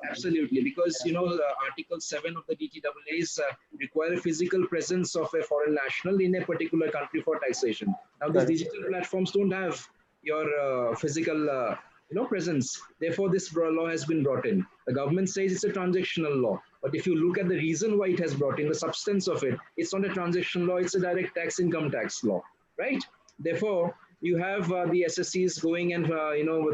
absolutely, because Article 7 of the DTAAs require physical presence of a foreign national in a particular country for taxation. Now these digital platforms don't have your physical presence. Therefore, this law has been brought in. The government says it's a transactional law, but if you look at the reason why it has brought in, the substance of it, it's not a transaction law, it's a direct tax income tax law, right? Therefore, you have the SSCs going and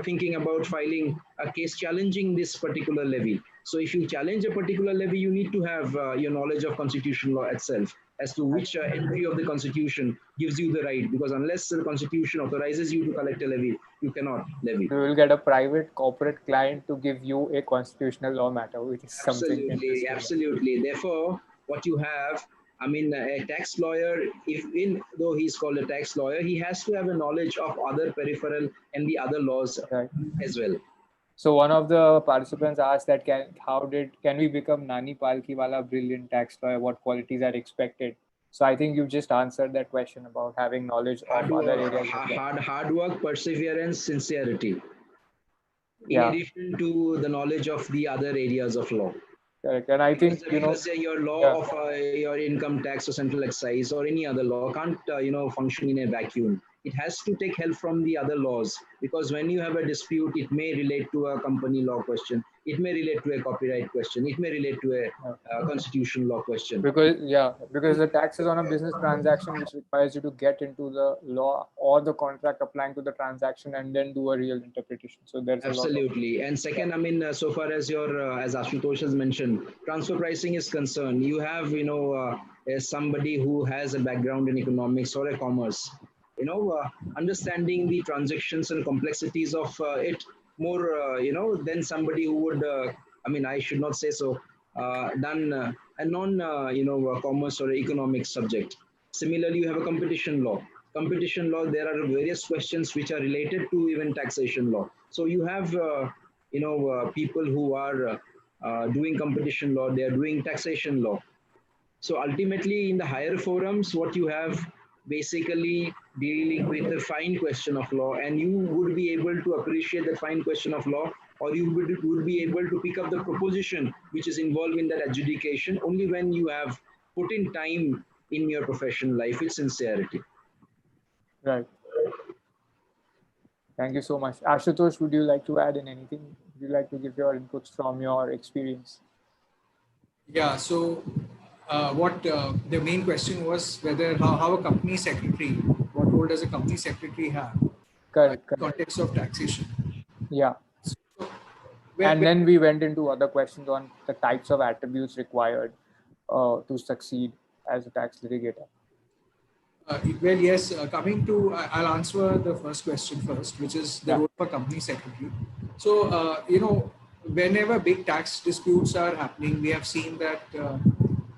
thinking about filing a case challenging this particular levy. So if you challenge a particular levy, you need to have your knowledge of constitutional law itself as to which entry of the constitution gives you the right, because unless the constitution authorizes you to collect a levy, you cannot levy. You will get a private corporate client to give you a constitutional law matter, which is something Absolutely, absolutely. Therefore, what you have, I mean, a tax lawyer, though he's called a tax lawyer, he has to have a knowledge of other peripheral and the other laws right. as well. So one of the participants asked that can we become Nani Palkhiwala brilliant tax lawyer? What qualities are expected? So I think you just answered that question about having knowledge of other areas. Hard work, perseverance, sincerity. In addition to the knowledge of the other areas of law. Correct. And I think because your law of your income tax or central excise or any other law can't function in a vacuum. It has to take help from the other laws, because when you have a dispute, it may relate to a company law question, it may relate to a copyright question, it may relate to a constitutional law question. Because the tax is on a business transaction, which requires you to get into the law or the contract applying to the transaction and then do a real interpretation. So there's absolutely. And second, I mean, so far as as Ashutosh has mentioned, transfer pricing is concerned, you have somebody who has a background in economics or a commerce, understanding the transactions and complexities of it more, than somebody who would, I should not say so, done a non, commerce or economic subject. Similarly, you have a competition law. Competition law, there are various questions which are related to even taxation law. So you have, people who are doing competition law, they are doing taxation law. So ultimately, in the higher forums, what you have basically dealing with the fine question of law, and you would be able to appreciate the fine question of law, or you would be able to pick up the proposition which is involved in that adjudication only when you have put in time in your professional life with sincerity. Right. Thank you so much. Ashutosh, would you like to add in anything? Would you like to give your inputs from your experience? Yeah, so what the main question was whether how a company secretary, what role does a company secretary have correct. In the context of taxation? Yeah. So, then we went into other questions on the types of attributes required to succeed as a tax litigator. Well, yes, coming to, I'll answer the first question first, which is the role of a company secretary. So, whenever big tax disputes are happening, we have seen that,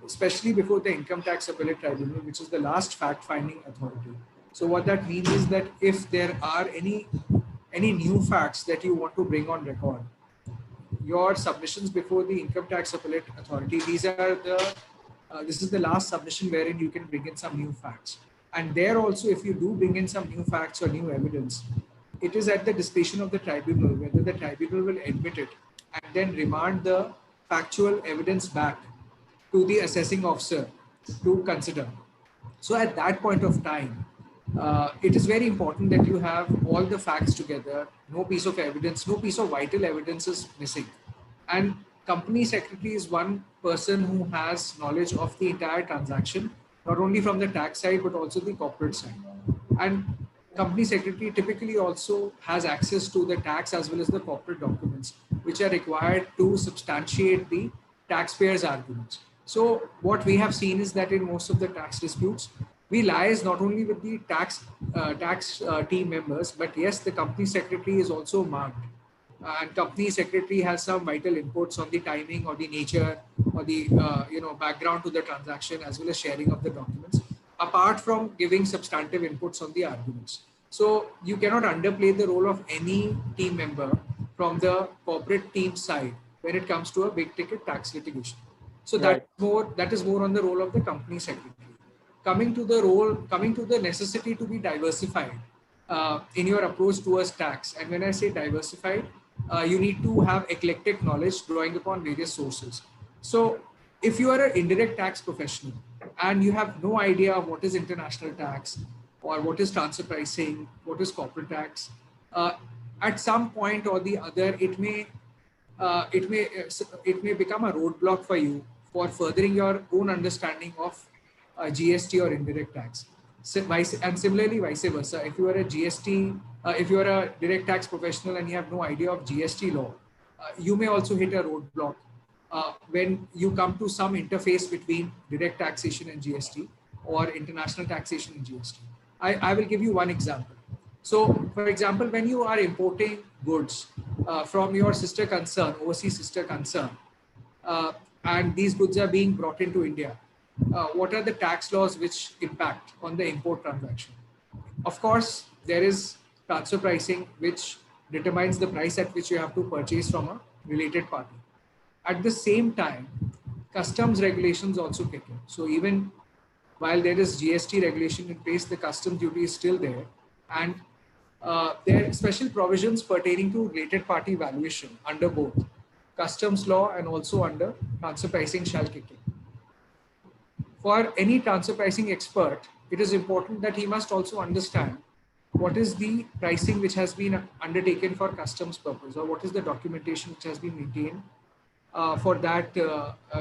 especially before the Income Tax Appellate Tribunal, which is the last fact-finding authority. So what that means is that if there are any new facts that you want to bring on record, your submissions before the Income Tax Appellate Authority, these are this is the last submission wherein you can bring in some new facts. And there also, if you do bring in some new facts or new evidence, it is at the discretion of the tribunal whether the tribunal will admit it and then remand the factual evidence back to the assessing officer to consider. So at that point of time, it is very important that you have all the facts together, no piece of evidence, no piece of vital evidence is missing. And company secretary is one person who has knowledge of the entire transaction, not only from the tax side, but also the corporate side. And company secretary typically also has access to the tax as well as the corporate documents, which are required to substantiate the taxpayers' arguments. So what we have seen is that in most of the tax disputes, we liaise not only with the tax team members, but yes, the company secretary is also marked. And company secretary has some vital inputs on the timing or the nature or the background to the transaction, as well as sharing of the documents, apart from giving substantive inputs on the arguments. So you cannot underplay the role of any team member from the corporate team side when it comes to a big ticket tax litigation. So that is more on the role of the company secretary. Coming to the necessity to be diversified in your approach towards tax. And when I say diversified, you need to have eclectic knowledge drawing upon various sources. So if you are an indirect tax professional and you have no idea of what is international tax, or what is transfer pricing, what is corporate tax. Uh, at some point or the other, it may become a roadblock for you for furthering your own understanding of GST or indirect tax. And similarly, vice versa. If you are a GST, if you are a direct tax professional and you have no idea of GST law, you may also hit a roadblock when you come to some interface between direct taxation and GST or international taxation and GST. I will give you one example. So, for example, when you are importing goods from your sister concern, overseas sister concern, uh, and these goods are being brought into India, what are the tax laws which impact on the import transaction? Of course, there is transfer pricing, which determines the price at which you have to purchase from a related party. At the same time, customs regulations also kick in. So even while there is GST regulation in place, the customs duty is still there. And there are special provisions pertaining to related party valuation under both customs law and also under transfer pricing shall kick in. For any transfer pricing expert, it is important that he must also understand what is the pricing which has been undertaken for customs purpose, or what is the documentation which has been maintained for that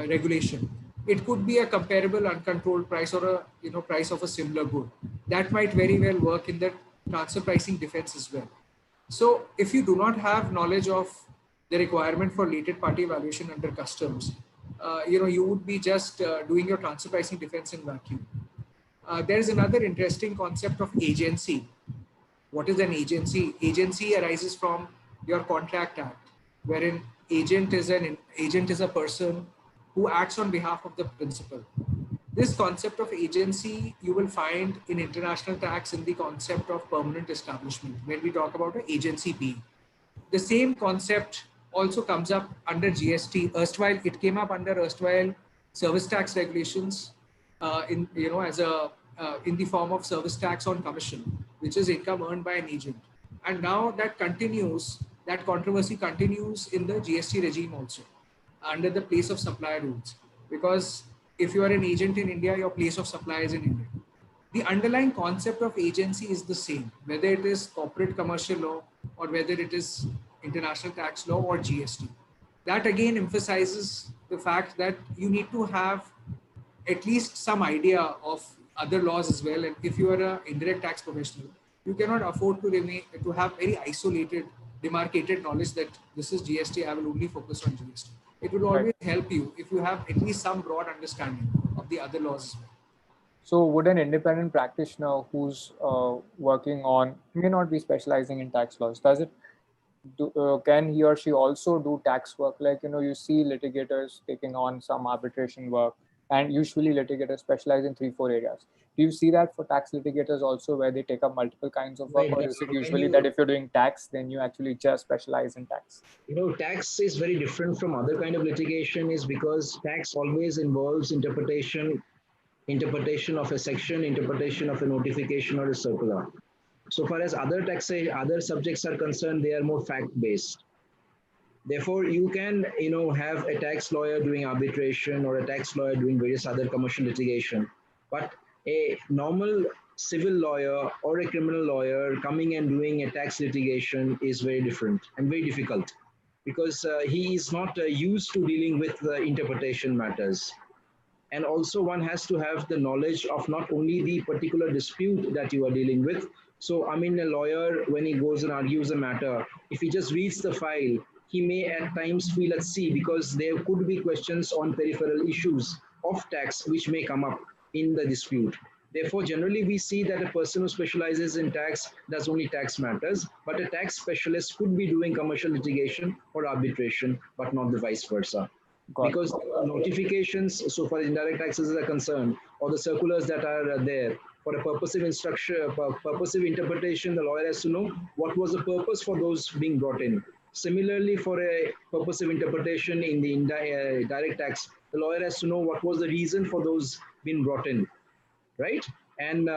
regulation. It could be a comparable uncontrolled price or a price of a similar good. That might very well work in the transfer pricing defense as well. So if you do not have knowledge of the requirement for related party evaluation under customs, you would be just doing your transfer pricing defense in vacuum. There is another interesting concept of agency. What is an agency? Agency arises from your Contract Act, wherein agent is a person who acts on behalf of the principal. This concept of agency you will find in international tax in the concept of permanent establishment when we talk about an agency B. The same concept also comes up under GST. Erstwhile, it came up under erstwhile service tax regulations in the form of service tax on commission, which is income earned by an agent. And now that continues, that controversy continues in the GST regime also under the place of supply rules. Because if you are an agent in India, your place of supply is in India. The underlying concept of agency is the same, whether it is corporate commercial law or whether it is international tax law or GST. That again emphasizes the fact that you need to have at least some idea of other laws as well. And if you are an indirect tax professional, you cannot afford to have very isolated, demarcated knowledge that this is GST, I will only focus on GST. It will always help you if you have at least some broad understanding of the other laws as well. So would an independent practitioner who's working on, may not be specializing in tax laws, can he or she also do tax work? Like, you see litigators taking on some arbitration work, and usually litigators specialize in 3-4 areas. Do you see that for tax litigators also, where they take up multiple kinds of work? Or is it usually that if you're doing tax, then you actually just specialize in tax? Tax is very different from other kind of litigation is because tax always involves interpretation of a section, interpretation of a notification or a circular. So far as other subjects are concerned, they are more fact-based. Therefore, you can, have a tax lawyer doing arbitration or a tax lawyer doing various other commercial litigation. But a normal civil lawyer or a criminal lawyer coming and doing a tax litigation is very different and very difficult because he is not used to dealing with interpretation matters. And also one has to have the knowledge of not only the particular dispute that you are dealing with. So, a lawyer, when he goes and argues a matter, if he just reads the file, he may at times feel at sea because there could be questions on peripheral issues of tax which may come up in the dispute. Therefore, generally we see that a person who specializes in tax does only tax matters, but a tax specialist could be doing commercial litigation or arbitration, but not the vice versa. Because notifications, so far as indirect taxes are concerned, or the circulars that are there, for a purposive instruction, purposive interpretation, the lawyer has to know what was the purpose for those being brought in. Similarly, for a purposive interpretation in the direct tax, the lawyer has to know what was the reason for those being brought in, right? And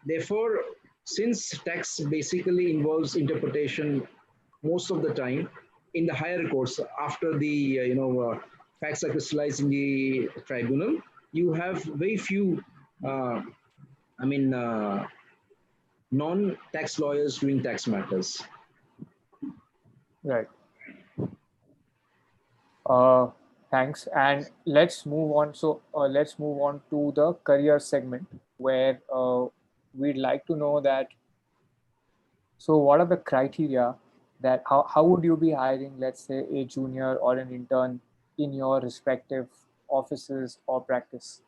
therefore, since tax basically involves interpretation most of the time in the higher courts, after the facts are crystallized in the tribunal, you have very few non-tax lawyers doing tax matters. Right. Thanks. And let's move on. So let's move on to the career segment where we'd like to know that. So what are the criteria that how would you be hiring, let's say, a junior or an intern in your respective offices or practice?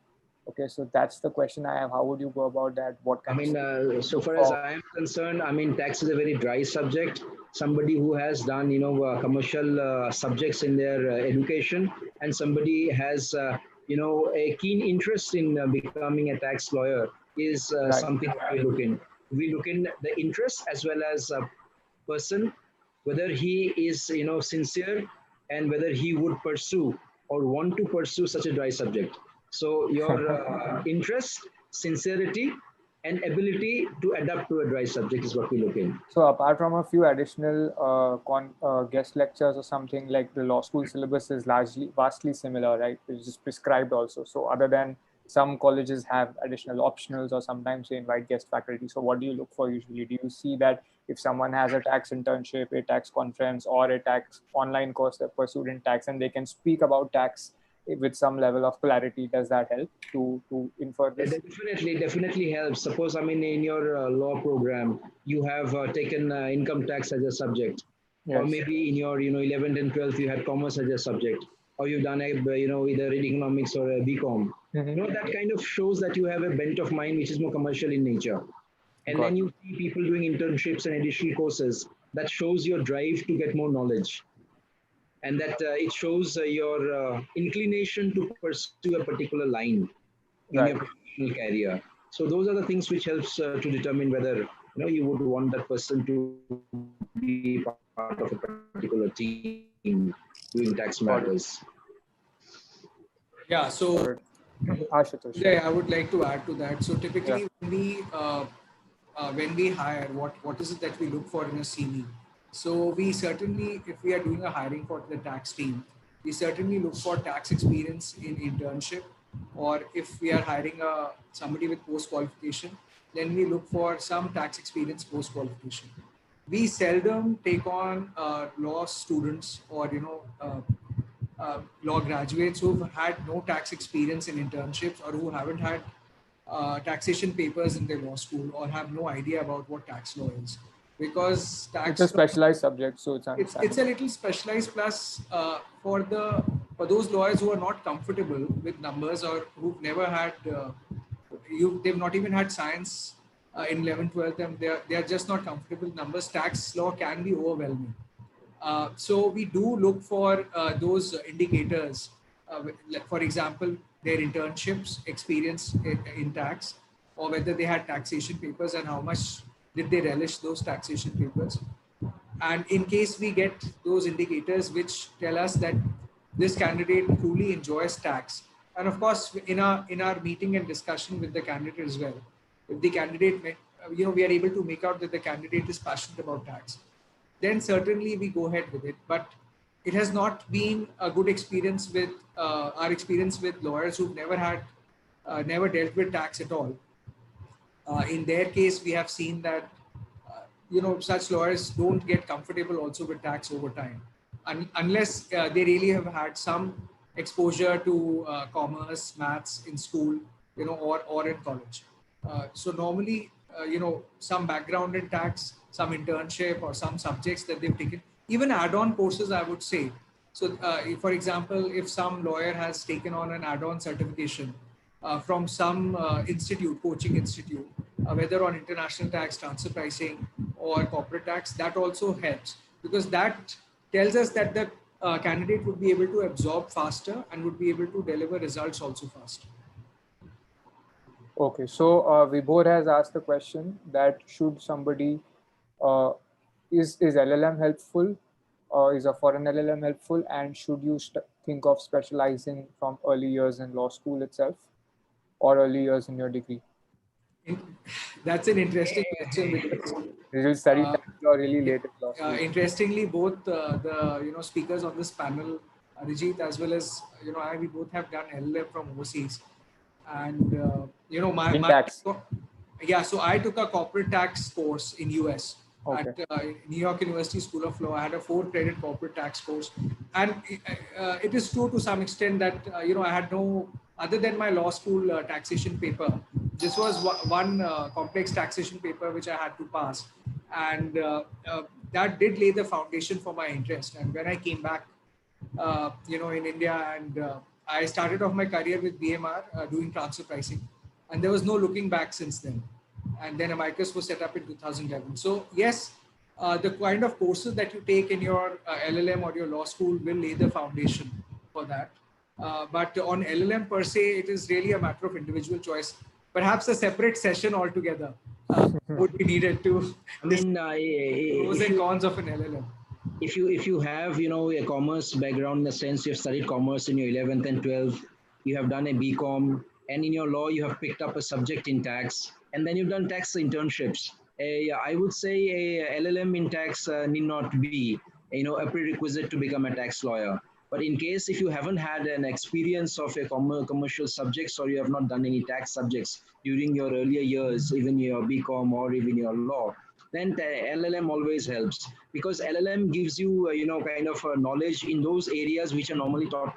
Okay, so that's the question I have. How would you go about that? What I kind mean, of so far as I am concerned, I mean, tax is a very dry subject. Somebody who has done, commercial subjects in their education, and somebody has, a keen interest in becoming a tax lawyer is right? something that we look in. We look in the interest as well as a person, whether he is, sincere and whether he would pursue or want to pursue such a dry subject. So your interest, sincerity, and ability to adapt to a dry subject is what we look in. So apart from a few additional guest lectures or something, like the law school syllabus is largely vastly similar, right? It's just prescribed also. So other than some colleges have additional optionals or sometimes they invite guest faculty. So what do you look for usually? Do you see that if someone has a tax internship, a tax conference, or a tax online course they've pursued in tax and they can speak about tax with some level of clarity, does that help to infer this? Definitely helps. Suppose, I mean, in your law program, you have taken income tax as a subject, or Yes. maybe in your 11th and 12th you had commerce as a subject, or you've done a either in economics or a BCom. That kind of shows that you have a bent of mind which is more commercial in nature. And Got then it. you see people doing internships and additional courses. That shows your drive to get more knowledge, and that it shows your inclination to pursue a particular line in your Right. professional career. So those are the things which helps to determine whether you would want that person to be part of a particular team doing tax matters. Yeah. So Got it. Ashutosh. yeah, I would like to add to that. So typically, Yeah. when we hire, what is it that we look for in a CV? So we certainly, if we are doing a hiring for the tax team, we certainly look for tax experience in internship, or if we are hiring somebody with post qualification, then we look for some tax experience post qualification. We seldom take on law students or law graduates who've had no tax experience in internships or who haven't had taxation papers in their law school or have no idea about what tax law is, because It's tax a specialized subject, so it's it's understandable. a little specialized. Plus for those lawyers who are not comfortable with numbers or who've never had they've not even had science in 11th 12th, and they are just not comfortable with numbers. Tax law can be overwhelming. So we do look for those indicators, like for example, their internships experience in tax, or whether they had taxation papers and how much did they relish those taxation papers. And in case we get those indicators which tell us that this candidate truly enjoys tax, and of course in our meeting and discussion with the candidate as well, if the candidate we are able to make out that the candidate is passionate about tax, then certainly we go ahead with it. But it has not been a good experience with our experience with lawyers who've never dealt with tax at all. In their case, we have seen that such lawyers don't get comfortable also with tax over time, unless they really have had some exposure to commerce, maths in school, or in college. So normally, some background in tax, some internship, or some subjects that they've taken, even add-on courses, I would say. So, for example, if some lawyer has taken on an add-on certification from some coaching institute, whether on international tax, transfer pricing, or corporate tax, that also helps, because that tells us that the candidate would be able to absorb faster and would be able to deliver results also faster. Okay, so Vibhor has asked the question that should somebody uh, is LLM helpful, or is a foreign LLM helpful, and should you think of specializing from early years in law school itself or early years in your degree? That's an interesting question, because Did you study uh, tax law really late in law school? interestingly, both the speakers on this panel, Arijit as well as we both have done LLM from overseas, and In tax. Yeah, so I took a corporate tax course in US Okay. at New York University School of Law. I had a 4-credit corporate tax course, and it is true to some extent that I had no other than my law school taxation paper. This was one complex taxation paper which I had to pass, and that did lay the foundation for my interest. And when I came back, in India, and I started off my career with BMR doing transfer pricing, and there was no looking back since then. And then Amicus was set up in 2011. So yes, the kind of courses that you take in your LLM or your law school will lay the foundation for that. But on LLM per se, it is really a matter of individual choice. Perhaps a separate session altogether would be needed to pros and cons of an LLM. If you have a commerce background, in the sense you've studied commerce in your 11th and 12th, you have done a BCom, and in your law you have picked up a subject in tax, and then you've done tax internships. I would say a LLM in tax need not be a prerequisite to become a tax lawyer. But in case if you haven't had an experience of a commercial subjects, or you have not done any tax subjects during your earlier years, even your BCom or even your law, then the LLM always helps, because LLM gives you kind of knowledge in those areas which are normally taught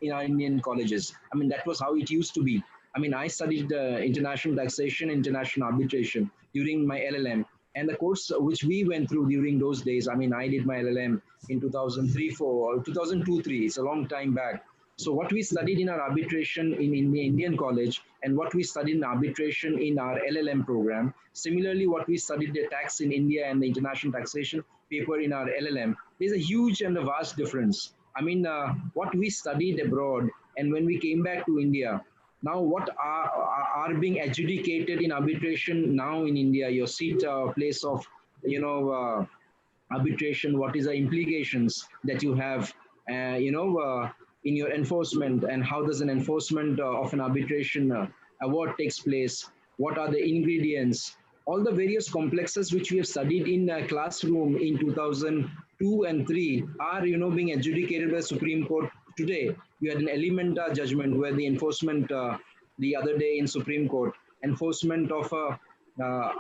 in our Indian colleges. I mean, that was how it used to be. I mean, I studied international taxation, international arbitration during my LLM, and the course which we went through during those days. I mean, I did my LLM in 2003-4 or 2002-3. It's a long time back. So what we studied in our arbitration in the Indian college, and what we studied in arbitration in our LLM program, similarly what we studied the tax in India and the international taxation paper in our LLM, there's a huge and a vast difference. I mean, what we studied abroad and when we came back to India, now what are being adjudicated in arbitration now in India, your seat place of arbitration, what is the implications that you have in your enforcement, and how does an enforcement of an arbitration award takes place, what are the ingredients, all the various complexes which we have studied in a classroom in 2002 and 3 are being adjudicated by the Supreme Court today. You had an Elementa judgment where the enforcement the other day in Supreme Court, enforcement of a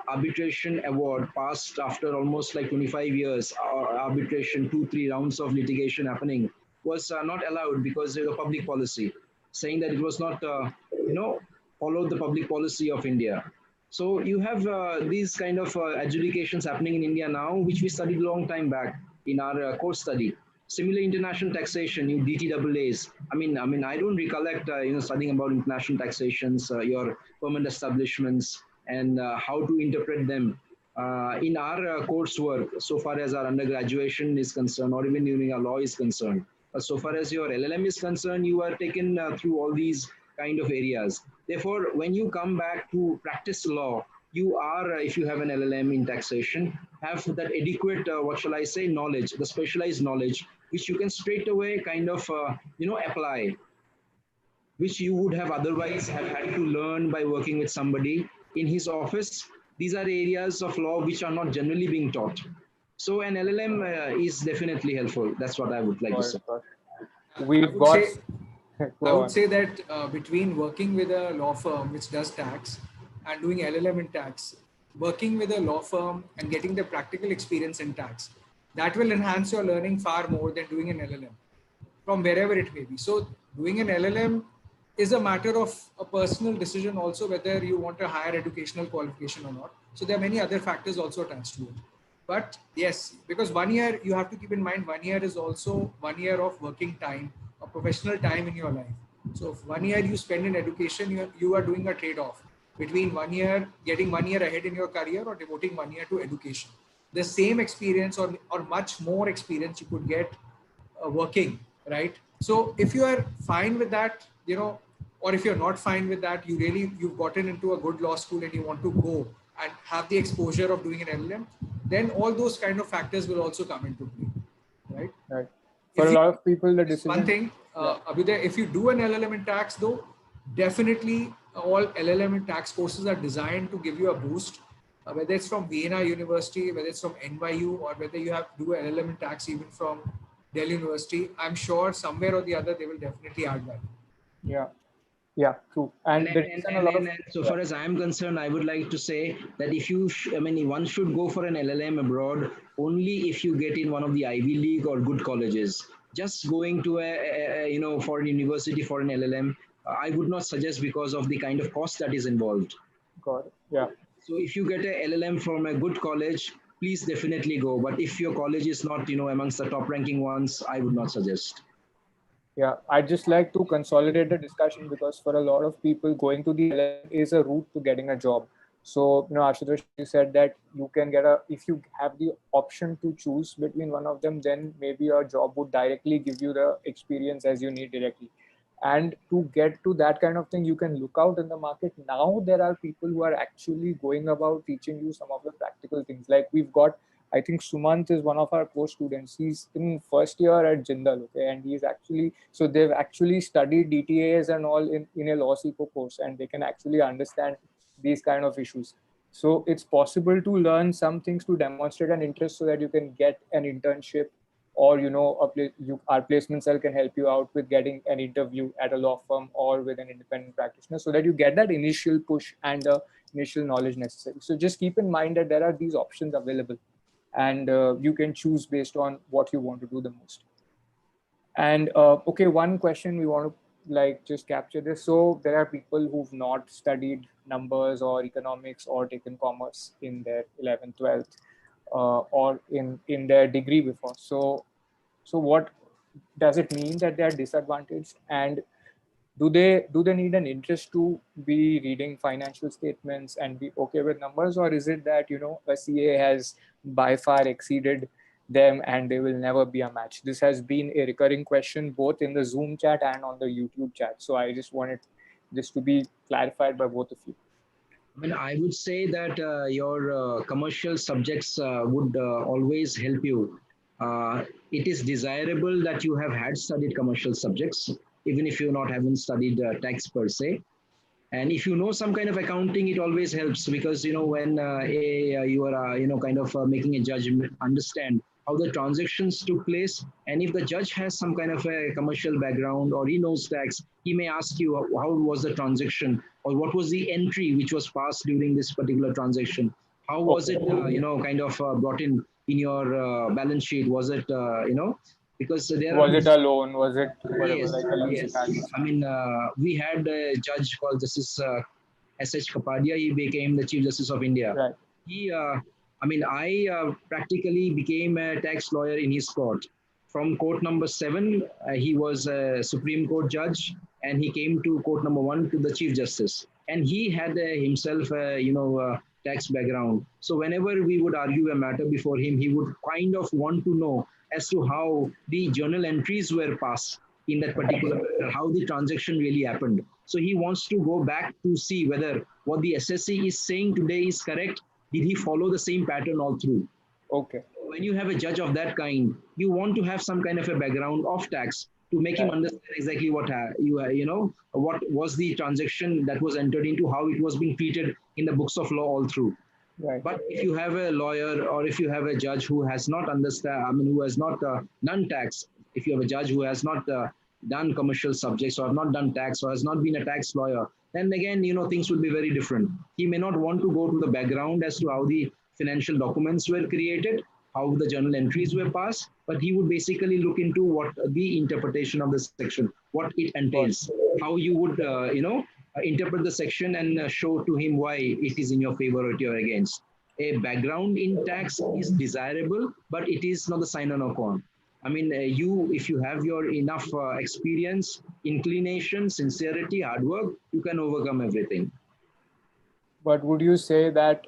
arbitration award passed after almost like 25 years, arbitration, 2-3 rounds of litigation happening, was not allowed because of the public policy, saying that it was not, followed the public policy of India. So you have these kind of adjudications happening in India now, which we studied a long time back in our course study. Similar international taxation, DTAAs. I mean, I don't recollect, studying about international taxations, your permanent establishments, and how to interpret them in our coursework, so far as our undergraduation is concerned, or even during our law is concerned. So far as your LLM is concerned, you are taken through all these kind of areas. Therefore, when you come back to practice law, you are, if you have an LLM in taxation, have that adequate, what shall I say, knowledge, the specialized knowledge, which you can straight away kind of, apply, which you would have otherwise have had to learn by working with somebody in his office. These are areas of law which are not generally being taught. So an LLM is definitely helpful. That's what I would like to say. I would say that between working with a law firm which does tax and doing LLM in tax, working with a law firm and getting the practical experience in tax, that will enhance your learning far more than doing an LLM from wherever it may be. So doing an LLM is a matter of a personal decision also, whether you want a higher educational qualification or not. So there are many other factors also attached to it. But yes, because 1 year, you have to keep in mind, 1 year is also 1 year of working time, a professional time in your life. So if 1 year you spend in education, you are doing a trade-off between 1 year, getting 1 year ahead in your career, or devoting 1 year to education. The same experience or much more experience you could get working, right? So if you are fine with that, or if you're not fine with that, you've gotten into a good law school and you want to go and have the exposure of doing an LLM, then all those kind of factors will also come into play, right? Right. For a lot of people, the decision. One thing, Abhyuday, if you do an LLM in tax, though, definitely all LLM in tax courses are designed to give you a boost, whether it's from Vienna University, whether it's from NYU, or whether you have to do an LLM in tax even from Delhi University. I'm sure somewhere or the other, they will definitely add value. Yeah. Yeah, true. And the reason a lot of, And so far as I am concerned, I would like to say that if you, I mean, one should go for an LLM abroad only if you get in one of the Ivy League or good colleges. Just going to a foreign university for an LLM, I would not suggest because of the kind of cost that is involved. got it. Yeah. So if you get a LLM from a good college, please definitely go. But if your college is not, amongst the top ranking ones, I would not suggest. Yeah, I'd just like to consolidate the discussion because for a lot of people, going to the LLM is a route to getting a job. So, Ashutosh, you said that you can get if you have the option to choose between one of them, then maybe your job would directly give you the experience as you need directly. And to get to that kind of thing, you can look out in the market. Now there are people who are actually going about teaching you some of the practical things. Like we've got, I think Sumant is one of our course students. He's in first year at Jindal, okay, and he's actually, so they've actually studied DTAs and all in a law seco course, and they can actually understand these kind of issues. So it's possible to learn some things to demonstrate an interest so that you can get an internship, or our placement cell can help you out with getting an interview at a law firm or with an independent practitioner, so that you get that initial push and the initial knowledge necessary. So just keep in mind that there are these options available, and you can choose based on what you want to do the most. And okay, one question we want to just capture this. So there are people who've not studied numbers or economics or taken commerce in their 11th, 12th, or in their degree before. So what does it mean that they are disadvantaged, and do they need an interest to be reading financial statements and be okay with numbers, or is it that a CA has by far exceeded them and they will never be a match? This has been a recurring question both in the Zoom chat and on the YouTube chat, so I just wanted this to be clarified by both of you. I mean, I would say that your commercial subjects would always help you. It is desirable that you have had studied commercial subjects, even if you haven't studied tax per se. And if you know some kind of accounting, it always helps because when you are making a judgment, understand how the transactions took place, and if the judge has some kind of a commercial background or he knows tax, he may ask you how was the transaction or what was the entry which was passed during this particular transaction. How was it brought in your balance sheet? Was it because there was it a loan, was it whatever, yes, like a lease yes. package? I mean, we had a judge called Justice S.H. Kapadia. He became the Chief Justice of India. Right. I practically became a tax lawyer in his court. From court number 7, he was a Supreme Court judge, and he came to court number 1 to the Chief Justice. And he had himself, tax background. So whenever we would argue a matter before him, he would kind of want to know as to how the journal entries were passed in that particular matter, how the transaction really happened. So he wants to go back to see whether what the SSC is saying today is correct. Did he follow the same pattern all through? Okay. When you have a judge of that kind, you want to have some kind of a background of tax to make him understand exactly what what was the transaction that was entered into, how it was being treated in the books of law all through. Right. But if you have a lawyer or if you have a judge who has not who has not done tax, if you have a judge who has not done commercial subjects or not done tax or has not been a tax lawyer, then again, things would be very different. He may not want to go to the background as to how the financial documents were created, how the journal entries were passed, but he would basically look into what the interpretation of the section, what it entails, how you would, interpret the section and show to him why it is in your favor or you're against. A background in tax is desirable, but it is not the sign on a con. I mean, if you have your enough experience, inclination, sincerity, hard work, you can overcome everything. But would you say that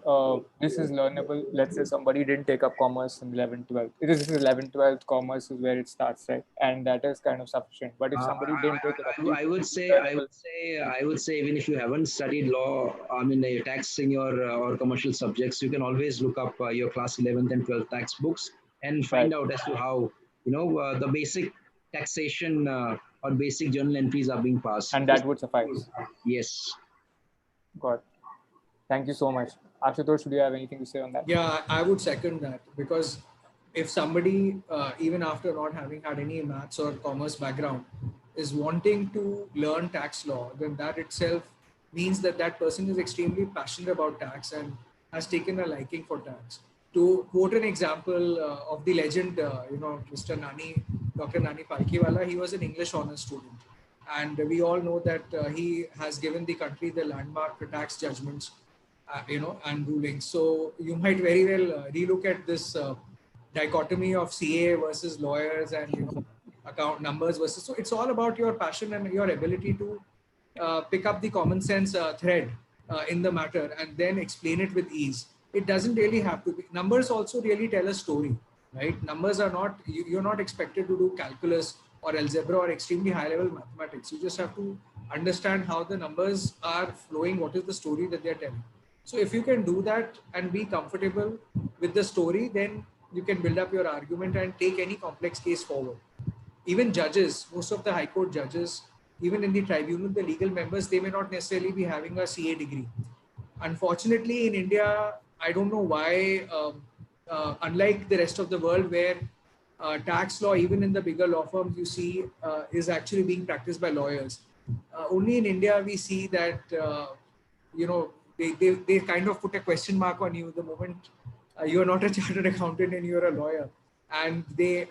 this is learnable? Let's say somebody didn't take up commerce in 11th, 12th. This is 11th, 12th, commerce is where it starts, right? And that is kind of sufficient. But if somebody didn't take it up, I would say, even if you haven't studied law, tax in your or commercial subjects, you can always look up your class 11th and 12th tax books and find out as to how the basic taxation or basic journal entries are being passed. And that would suffice. Yes. Got it. Thank you so much. Ashutosh, do you have anything to say on that? Yeah, I would second that, because if somebody, even after not having had any maths or commerce background, is wanting to learn tax law, then that itself means that that person is extremely passionate about tax and has taken a liking for tax. To quote an example of the legend, Mr. Nani, Dr. Nani Palkhiwala, he was an English honors student. And we all know that he has given the country the landmark tax judgments, and rulings. So you might very well relook at this dichotomy of CA versus lawyers and account numbers versus. So it's all about your passion and your ability to pick up the common sense thread in the matter and then explain it with ease. It doesn't really have to be. Numbers also really tell a story, right? Numbers are not, you're not expected to do calculus or algebra or extremely high level mathematics. You just have to understand how the numbers are flowing, what is the story that they're telling. So if you can do that and be comfortable with the story, then you can build up your argument and take any complex case forward. Even judges, most of the high court judges, even in the tribunal, the legal members, they may not necessarily be having a CA degree. Unfortunately, in India, I don't know why, unlike the rest of the world where tax law, even in the bigger law firms, you see, is actually being practiced by lawyers. Only in India, we see that, they kind of put a question mark on you the moment you're not a chartered accountant and you're a lawyer. And they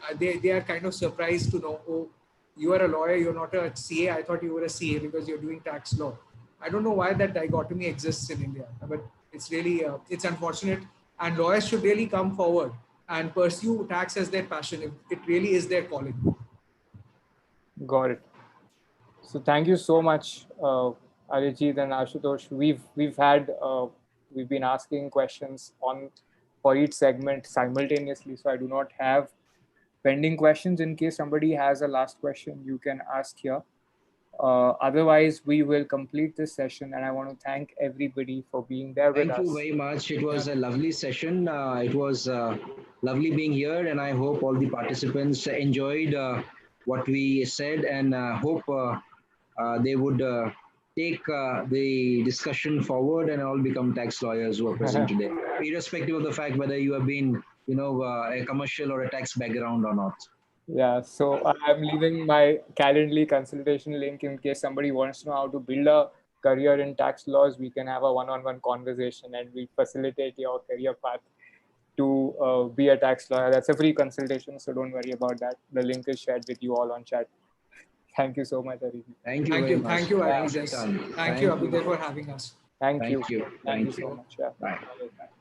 are kind of surprised to know, oh, you are a lawyer, you're not a CA. I thought you were a CA because you're doing tax law. I don't know why that dichotomy exists in India, but it's really, it's unfortunate. And lawyers should really come forward and pursue tax as their passion. It really is their calling. Got it. So thank you so much, Arijit and Ashutosh. We've been asking questions for each segment simultaneously. So I do not have pending questions. In case somebody has a last question, you can ask here. Otherwise, we will complete this session, and I want to thank everybody for being there with us. Thank you very much. It was a lovely session. It was lovely being here, and I hope all the participants enjoyed what we said, and hope they would take the discussion forward and all become tax lawyers who are present today, irrespective of the fact whether you have been, a commercial or a tax background or not. Yeah, so I'm leaving my Calendly consultation link in case somebody wants to know how to build a career in tax laws. We can have a one-on-one conversation and we facilitate your career path to be a tax lawyer. That's a free consultation, so don't worry about that. The link is shared with you all on chat. Thank you so much, Arijit. Thank you very much. Thank you, Abhijit, for having us. Thank you. Thank you. Thank you so much. Yeah. Bye.